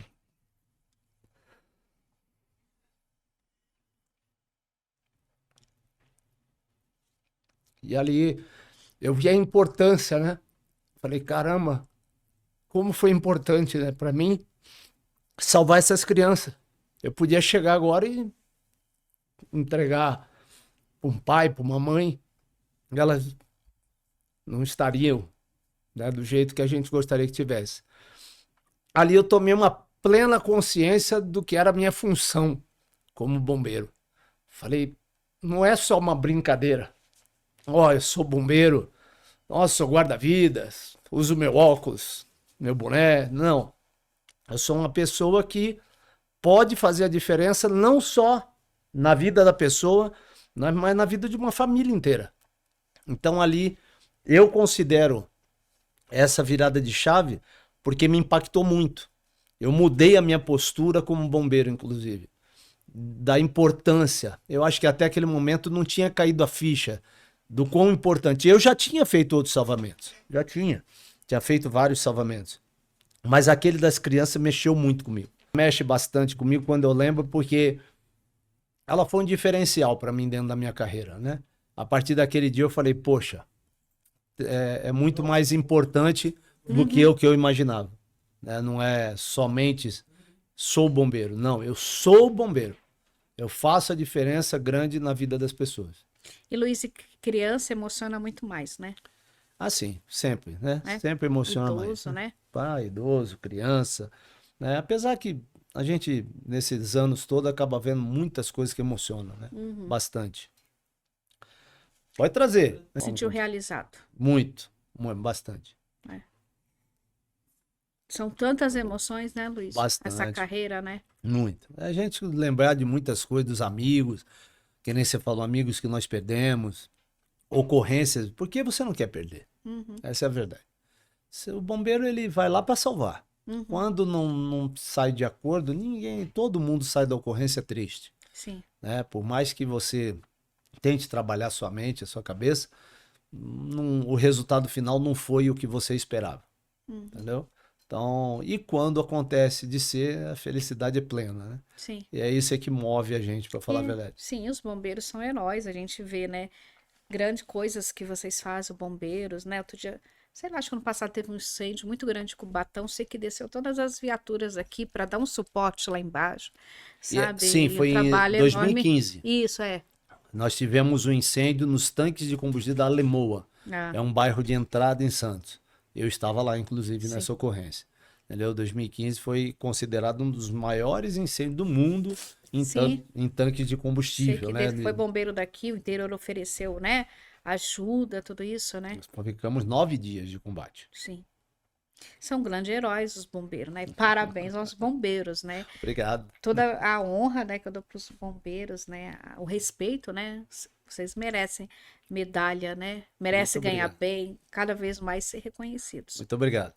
E ali eu vi a importância, né? Falei, caramba, como foi importante, né, para mim salvar essas crianças. Eu podia chegar agora e entregar para um pai, para uma mãe, elas não estariam, né, do jeito que a gente gostaria que tivesse. Ali eu tomei uma plena consciência do que era a minha função como bombeiro. Falei, não é só uma brincadeira. Ó, eu sou bombeiro, nossa, sou guarda-vidas, uso meu óculos, meu boné. Não. Eu sou uma pessoa que pode fazer a diferença não só na vida da pessoa, mas na vida de uma família inteira. Então ali eu considero essa virada de chave porque me impactou muito. Eu mudei a minha postura como bombeiro, inclusive, da importância. Eu acho que até aquele momento não tinha caído a ficha do quão importante. Eu já tinha feito outros salvamentos, já tinha feito vários salvamentos, mas aquele das crianças mexeu muito comigo. Mexe bastante comigo quando eu lembro, porque ela foi um diferencial para mim dentro da minha carreira, né? A partir daquele dia eu falei, poxa, é muito mais importante do que o que eu imaginava, né? Não é somente sou bombeiro, não, eu sou bombeiro. Eu faço a diferença grande na vida das pessoas. E Luiz, criança emociona muito mais, né? Assim, sempre, né? Né? Sempre emociona mais. Idoso, né? Pai, idoso, criança, né? Apesar que a gente, nesses anos todos, acaba vendo muitas coisas que emocionam, né? Bastante. Pode trazer. Sentiu realizado. Muito, bastante. Né? São tantas emoções, né, Luiz? Essa Bastante, carreira, né? muito. A gente lembrar de muitas coisas, dos amigos, que nem você falou, amigos que nós perdemos, ocorrências, porque você não quer perder. Uhum, Essa é a verdade. O bombeiro ele vai lá para salvar. uhum, Quando não sai de acordo, todo mundo sai da ocorrência triste, sim. né? Por mais que você tente trabalhar sua mente, a sua cabeça, o resultado final não foi o que você esperava, Uhum, entendeu? Então, e quando acontece de ser, a felicidade é plena, né? sim. E é isso que move a gente, para falar a verdade. Sim, os bombeiros são heróis, a gente vê, né? Grandes coisas que vocês fazem, bombeiros, né? Outro dia, sei lá, acho que ano passado teve um incêndio muito grande com Cubatão, sei que desceu todas as viaturas aqui para dar um suporte lá embaixo, Sim, sabe? E o foi em trabalho é enorme. 2015. Isso, é. Nós tivemos um incêndio nos tanques de combustível da Alemoa. Ah, É um bairro de entrada em Santos. Eu estava lá, inclusive, sim. nessa ocorrência. Entendeu? 2015 foi considerado um dos maiores incêndios do mundo Sim, em tanques de sei combustível, que né? foi bombeiro daqui, o interior ofereceu, né? Ajuda, tudo isso, né? Nós ficamos 9 dias de combate. Sim. São grandes heróis os bombeiros, né? Parabéns aos bombeiros, né? Obrigado. Toda a honra, né, que eu dou para os bombeiros, né? O respeito, né? Vocês merecem medalha, né? Muito Merecem ganhar obrigado. bem, cada vez mais ser reconhecidos. Muito obrigado.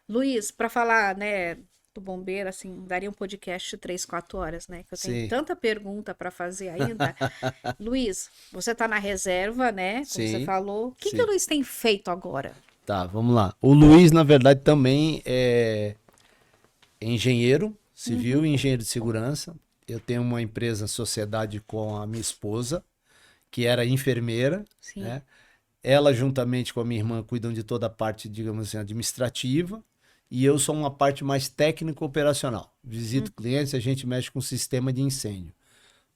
Luiz, para falar, né, do bombeiro, assim, daria um podcast de 3, 4 horas, né? Que eu tenho Sim, tanta pergunta para fazer ainda. Luiz, você está na reserva, né? Como você sim, falou. O que que o sim. Luiz tem feito agora? Tá, vamos lá. O Luiz, na verdade, também é engenheiro civil Uhum, e engenheiro de segurança. Eu tenho uma empresa, sociedade com a minha esposa, que era enfermeira, sim. né? Ela, juntamente com a minha irmã, cuidam de toda a parte, digamos assim, administrativa. E eu sou uma parte mais técnico-operacional. Hum. Visito clientes, a gente mexe com sistema de incêndio.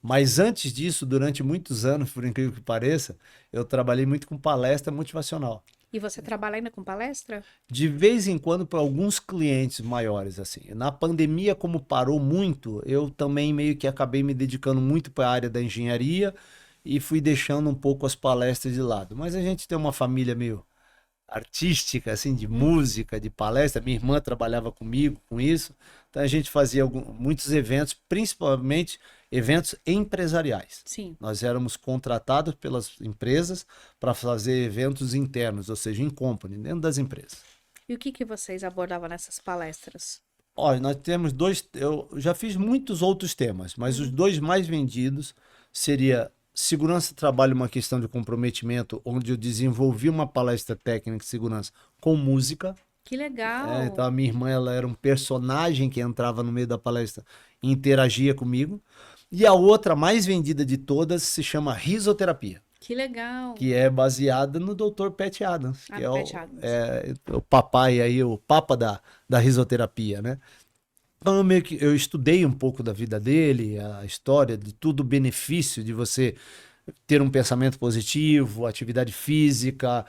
Mas antes disso, durante muitos anos, por incrível que pareça, eu trabalhei muito com palestra motivacional. E você trabalha ainda com palestra? De vez em quando, para alguns clientes maiores, assim. Na pandemia, como parou muito, eu também meio que acabei me dedicando muito para a área da engenharia e fui deixando um pouco as palestras de lado. Mas a gente tem uma família meio artística, assim, de Uhum, música, de palestra. Minha irmã trabalhava comigo com isso. Então a gente fazia muitos eventos, principalmente eventos empresariais. sim. Nós éramos contratados pelas empresas para fazer eventos internos, ou seja, em company, dentro das empresas. E o que que vocês abordavam nessas palestras? Olha, nós temos dois. Eu já fiz muitos outros temas, mas os Uhum. dois mais vendidos seria segurança do trabalho, uma questão de comprometimento, onde eu desenvolvi uma palestra técnica de segurança com música. Que Então legal! a minha irmã ela era um personagem que entrava no meio da palestra e interagia comigo. E a outra mais vendida de todas se chama risoterapia, Que legal! que é baseada no Dr. Pat Adams, Ah, que no é Pet Adams. o papai aí, o papa da risoterapia, né? Então eu meio que eu estudei um pouco da vida dele, a história de tudo o benefício de você ter um pensamento positivo, atividade física,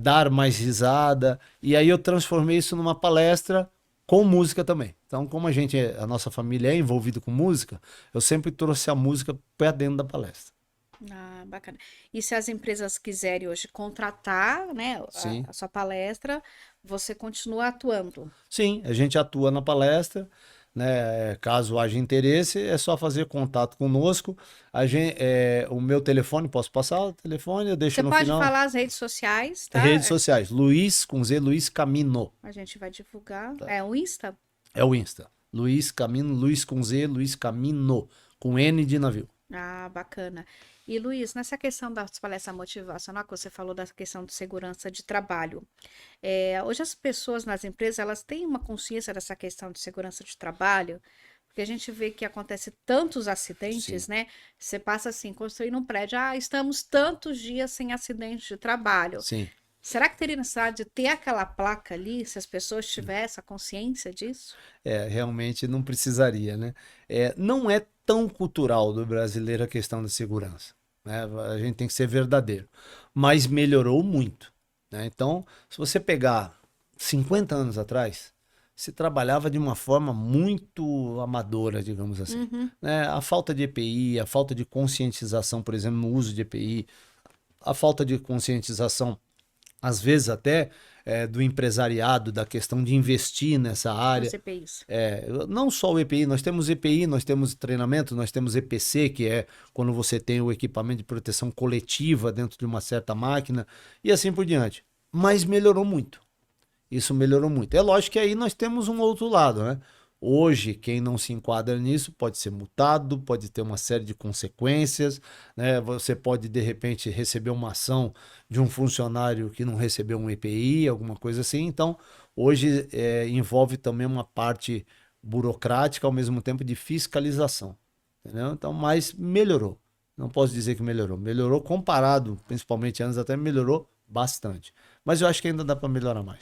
dar mais risada. E aí eu transformei isso numa palestra com música também. Então, como a nossa família é envolvida com música, eu sempre trouxe a música para dentro da palestra. Ah, bacana. E se as empresas quiserem hoje contratar, né, Sim. a sua palestra, você continua atuando? Sim, a gente atua na palestra, né? Caso haja interesse, é só fazer contato conosco. O meu telefone, posso passar o telefone? Eu deixo Você no pode final. falar as redes sociais, tá? Redes sociais, Luiz com Z, Luiz Camino. A gente vai divulgar. É o Insta? É o Insta. Luiz Camino, Luiz com Z, Luiz Camino, com N de navio. Ah, bacana. E Luiz, nessa questão das palestras motivacional, que você falou da questão de segurança de trabalho, hoje as pessoas nas empresas, elas têm uma consciência dessa questão de segurança de trabalho, porque a gente vê que acontece tantos Sim, acidentes, né? Você passa assim, construindo um prédio, estamos tantos dias sem acidente de trabalho. sim. Será que teria necessidade de ter aquela placa ali, se as pessoas tivessem a consciência disso? Realmente não precisaria, né? Não é tão cultural do brasileiro a questão da segurança, né? A gente tem que ser verdadeiro. Mas melhorou muito, né? Então, se você pegar 50 anos atrás, se trabalhava de uma forma muito amadora, digamos assim, Uhum, né? A falta de EPI, a falta de conscientização, por exemplo, no uso de EPI, a falta de conscientização às vezes até do empresariado, da questão de investir nessa área. Os EPIs. Não só o EPI, nós temos EPI, nós temos treinamento, nós temos EPC, que é quando você tem o equipamento de proteção coletiva dentro de uma certa máquina, e assim por diante. Mas melhorou muito. Isso melhorou muito. É lógico que aí nós temos um outro lado, né? Hoje, quem não se enquadra nisso pode ser multado, pode ter uma série de consequências, né? Você pode, de repente, receber uma ação de um funcionário que não recebeu um EPI, alguma coisa assim. Então, hoje envolve também uma parte burocrática, ao mesmo tempo de fiscalização, entendeu? Então, mas melhorou. Não posso dizer que melhorou. Melhorou comparado, principalmente anos até, melhorou bastante. Mas eu acho que ainda dá para melhorar mais.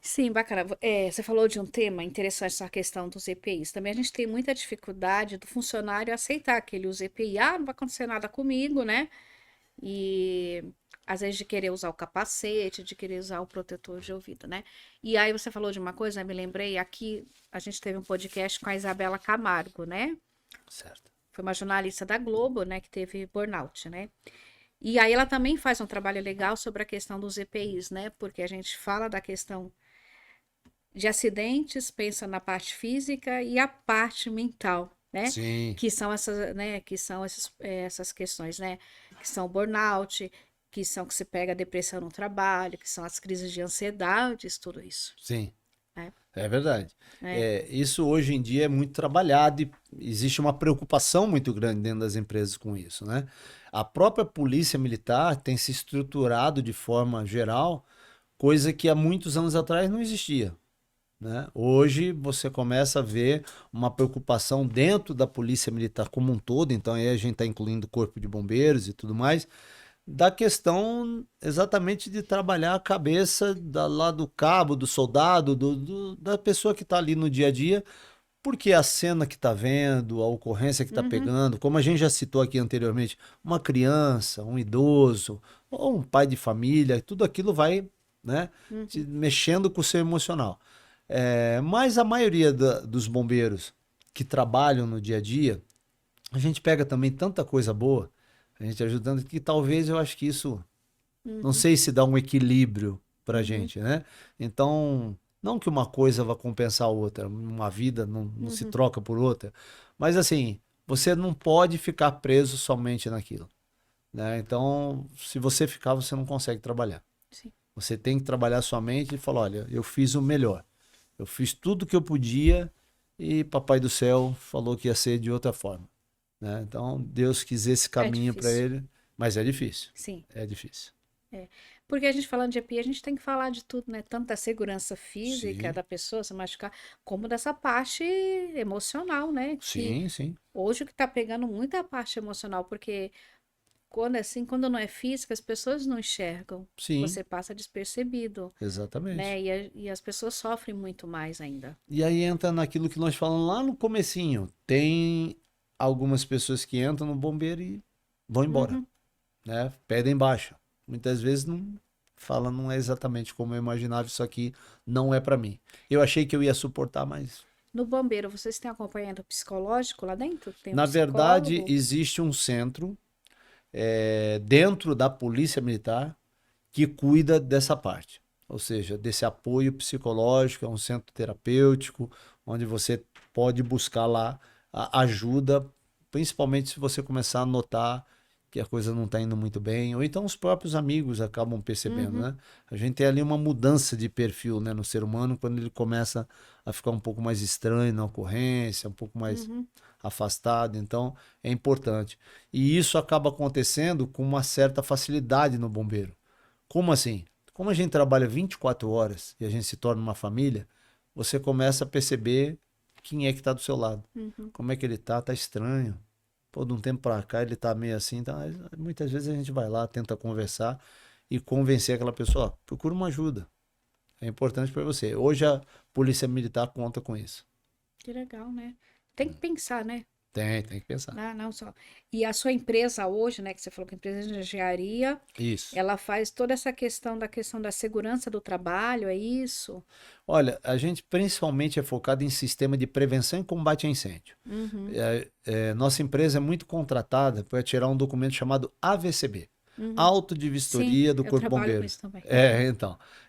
Sim, bacana. Você falou de um tema interessante, essa questão dos EPIs. Também a gente tem muita dificuldade do funcionário aceitar que ele use EPI. Ah, não vai acontecer nada comigo, né? E às vezes de querer usar o capacete, de querer usar o protetor de ouvido, né? E aí você falou de uma coisa, né? Me lembrei, aqui a gente teve um podcast com a Isabela Camargo, né? Certo. Foi uma jornalista da Globo, né? Que teve burnout, né? E aí ela também faz um trabalho legal sobre a questão dos EPIs, né? Porque a gente fala da questão de acidentes, pensa na parte física e a parte mental, né? Sim. Que são essas, né? Que são essas questões, né? Que são burnout, que são que se pega a depressão no trabalho, que são as crises de ansiedade, tudo isso. Sim. É. É verdade. É. Isso hoje em dia é muito trabalhado e existe uma preocupação muito grande dentro das empresas com isso, né? A própria polícia militar tem se estruturado de forma geral, coisa que há muitos anos atrás não existia, né? Hoje você começa a ver uma preocupação dentro da polícia militar como um todo, então aí a gente está incluindo o corpo de bombeiros e tudo mais, da questão exatamente de trabalhar a cabeça lá do cabo, do soldado, da pessoa que está ali no dia a dia, porque a cena que está vendo, a ocorrência que está pegando, como a gente já citou aqui anteriormente, uma criança, um idoso, ou um pai de família, tudo aquilo vai, né, mexendo com o seu emocional. Mas a maioria dos bombeiros que trabalham no dia a dia, a gente pega também tanta coisa boa, a gente ajudando, que talvez eu acho que isso, não sei se dá um equilíbrio pra gente, né? Então, não que uma coisa vá compensar a outra, uma vida não se troca por outra, mas assim, você não pode ficar preso somente naquilo, né? Então, se você ficar, você não consegue trabalhar. Sim. Você tem que trabalhar sua mente e falar, olha, eu fiz o melhor. Eu fiz tudo que eu podia e Papai do Céu falou que ia ser de outra forma, né? Então, Deus quis esse caminho para difícil. ele, mas é difícil. Sim. É difícil. Porque a gente falando de EPI, a gente tem que falar de tudo, né? Tanto da segurança física Sim. da pessoa se machucar, como dessa parte emocional, né? Que Sim, sim. hoje o que tá pegando muito é a parte emocional, porque quando não é física, as pessoas não enxergam. Sim, Você passa despercebido, exatamente. né? E as pessoas sofrem muito mais ainda. E aí entra naquilo que nós falamos lá no comecinho. Tem algumas pessoas que entram no bombeiro e vão embora, né? Pedem baixa. Muitas vezes não fala, não é exatamente como eu imaginava, isso aqui não é para mim. Eu achei que eu ia suportar, mas No bombeiro, vocês têm acompanhamento psicológico lá dentro? Tem um na verdade psicólogo? existe um centro dentro da Polícia Militar que cuida dessa parte, ou seja, desse apoio psicológico, é um centro terapêutico, onde você pode buscar lá a ajuda, principalmente se você começar a notar que a coisa não está indo muito bem, ou então os próprios amigos acabam percebendo, né? A gente tem ali uma mudança de perfil, né, no ser humano, quando ele começa a ficar um pouco mais estranho na ocorrência, um pouco mais afastado, então é importante. E isso acaba acontecendo com uma certa facilidade no bombeiro. Como assim? Como a gente trabalha 24 horas e a gente se torna uma família, você começa a perceber quem é que está do seu lado. Como é que ele tá? Tá estranho. Pô, de um tempo para cá ele tá meio assim. Tá... Muitas vezes a gente vai lá, tenta conversar e convencer aquela pessoa, ó, procura uma ajuda. É importante para você. Hoje a Polícia Militar conta com isso. Que legal, né? Tem que pensar, né? Tem que pensar. Ah, não só. E a sua empresa hoje, né, que você falou que a empresa de engenharia, Isso. ela faz toda essa questão da segurança do trabalho, é isso? Olha, a gente principalmente é focado em sistema de prevenção e combate a incêndio. Nossa empresa é muito contratada para tirar um documento chamado AVCB. Auto de Sim, vistoria do eu Corpo de trabalho com Bombeiros. isso também.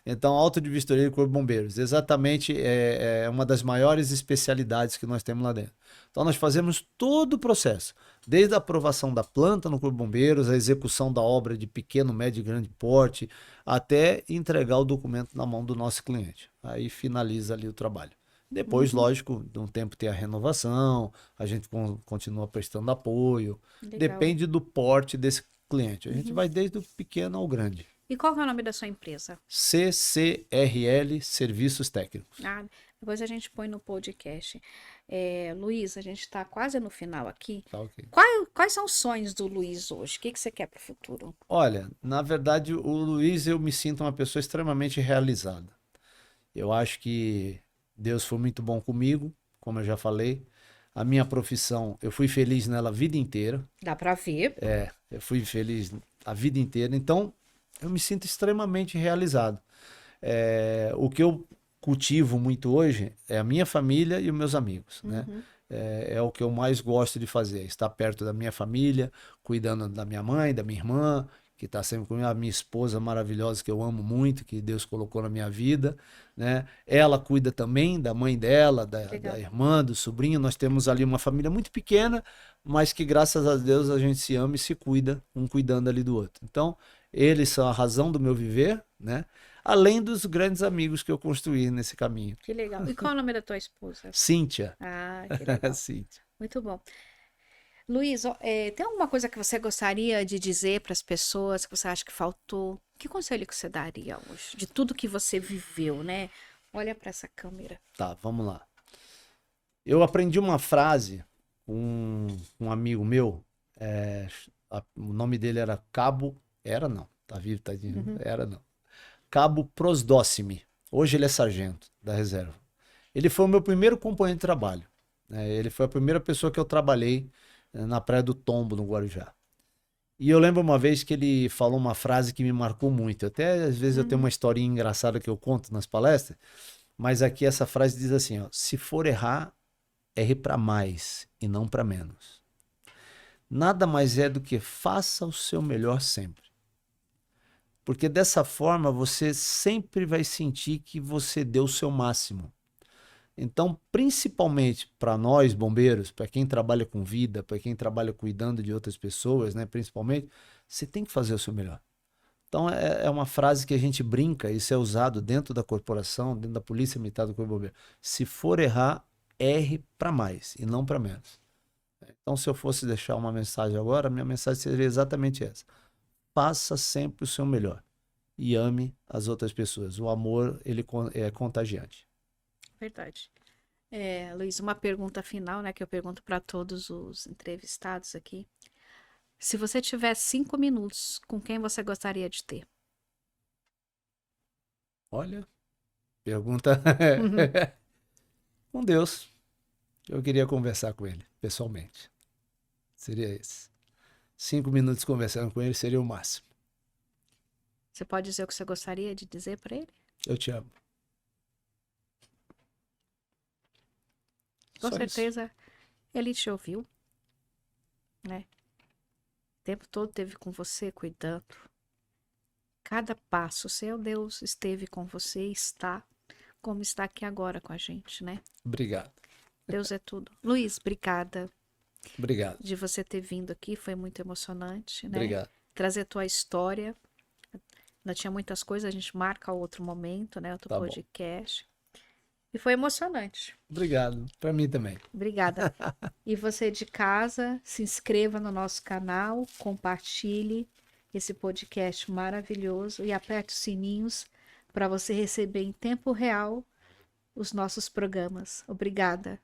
Então, auto de vistoria do Corpo de Bombeiros. Exatamente, é uma das maiores especialidades que nós temos lá dentro. Então, nós fazemos todo o processo, desde a aprovação da planta no Corpo de Bombeiros, a execução da obra de pequeno, médio e grande porte, até entregar o documento na mão do nosso cliente. Aí finaliza ali o trabalho. Depois, lógico, de um tempo tem a renovação, a gente continua prestando apoio. Legal. Depende do porte desse cliente. A gente vai desde o pequeno ao grande. E qual que é o nome da sua empresa? CCRL Serviços Técnicos. Depois a gente põe no podcast. Luiz, a gente está quase no final aqui. Tá, ok. Quais são os sonhos do Luiz hoje? O que você quer para o futuro? Olha, na verdade, o Luiz, eu me sinto uma pessoa extremamente realizada. Eu acho que Deus foi muito bom comigo, como eu já falei. A minha profissão, eu fui feliz nela a vida inteira. Dá para ver. Eu fui feliz a vida inteira. Então, eu me sinto extremamente realizado. O que eu cultivo muito hoje é a minha família e os meus amigos, né? É o que eu mais gosto de fazer, estar perto da minha família, cuidando da minha mãe, da minha irmã, que está sempre comigo, a minha esposa maravilhosa, que eu amo muito, que Deus colocou na minha vida, né? Ela cuida também da mãe dela, da irmã, do sobrinho. Nós temos ali uma família muito pequena, mas que graças a Deus a gente se ama e se cuida, um cuidando ali do outro. Então, eles são a razão do meu viver, né? Além dos grandes amigos que eu construí nesse caminho. Que legal. E qual é o nome da tua esposa? Cíntia. Que legal. Cíntia. Muito bom. Luiz, tem alguma coisa que você gostaria de dizer para as pessoas que você acha que faltou? Que conselho que você daria hoje? De tudo que você viveu, né? Olha para essa câmera. Tá, vamos lá. Eu aprendi uma frase com um amigo meu. O nome dele era Cabo... Era não, tá vivo, tá de... Era não. Cabo Prosdócime. Hoje ele é sargento da reserva. Ele foi o meu primeiro companheiro de trabalho, né? Ele foi a primeira pessoa que eu trabalhei na Praia do Tombo, no Guarujá. E eu lembro uma vez que ele falou uma frase que me marcou muito. Até às vezes eu tenho uma historinha engraçada que eu conto nas palestras, mas aqui essa frase diz assim, ó: se for errar, erre para mais e não para menos. Nada mais é do que faça o seu melhor sempre. Porque dessa forma você sempre vai sentir que você deu o seu máximo. Então, principalmente para nós bombeiros, para quem trabalha com vida, para quem trabalha cuidando de outras pessoas, né, principalmente, você tem que fazer o seu melhor. Então, é uma frase que a gente brinca, isso é usado dentro da corporação, dentro da Polícia Militar do Corpo de Bombeiros. Se for errar, erre para mais e não para menos. Então, se eu fosse deixar uma mensagem agora, a minha mensagem seria exatamente essa: faça sempre o seu melhor e ame as outras pessoas. O amor, ele é contagiante. Verdade. Luiz, uma pergunta final, né, que eu pergunto para todos os entrevistados aqui. Se você tivesse 5 minutos, com quem você gostaria de ter? Olha, pergunta com Deus. Eu queria conversar com ele, pessoalmente. Seria esse. 5 minutos conversando com ele seria o máximo. Você pode dizer o que você gostaria de dizer para ele? Eu te amo. Com Só certeza ele te ouviu, né? O tempo todo esteve com você, cuidando. Cada passo seu, Deus esteve com você e está, como está aqui agora com a gente, né? Obrigado. Deus é tudo. Luiz, obrigada. Obrigado. De você ter vindo aqui, foi muito emocionante, né? Obrigado. Trazer a tua história. Ainda tinha muitas coisas, a gente marca outro momento, né? Outro podcast. E foi emocionante. Obrigado. Para mim também. Obrigada. E você de casa, se inscreva no nosso canal, compartilhe esse podcast maravilhoso e aperte os sininhos para você receber em tempo real os nossos programas. Obrigada.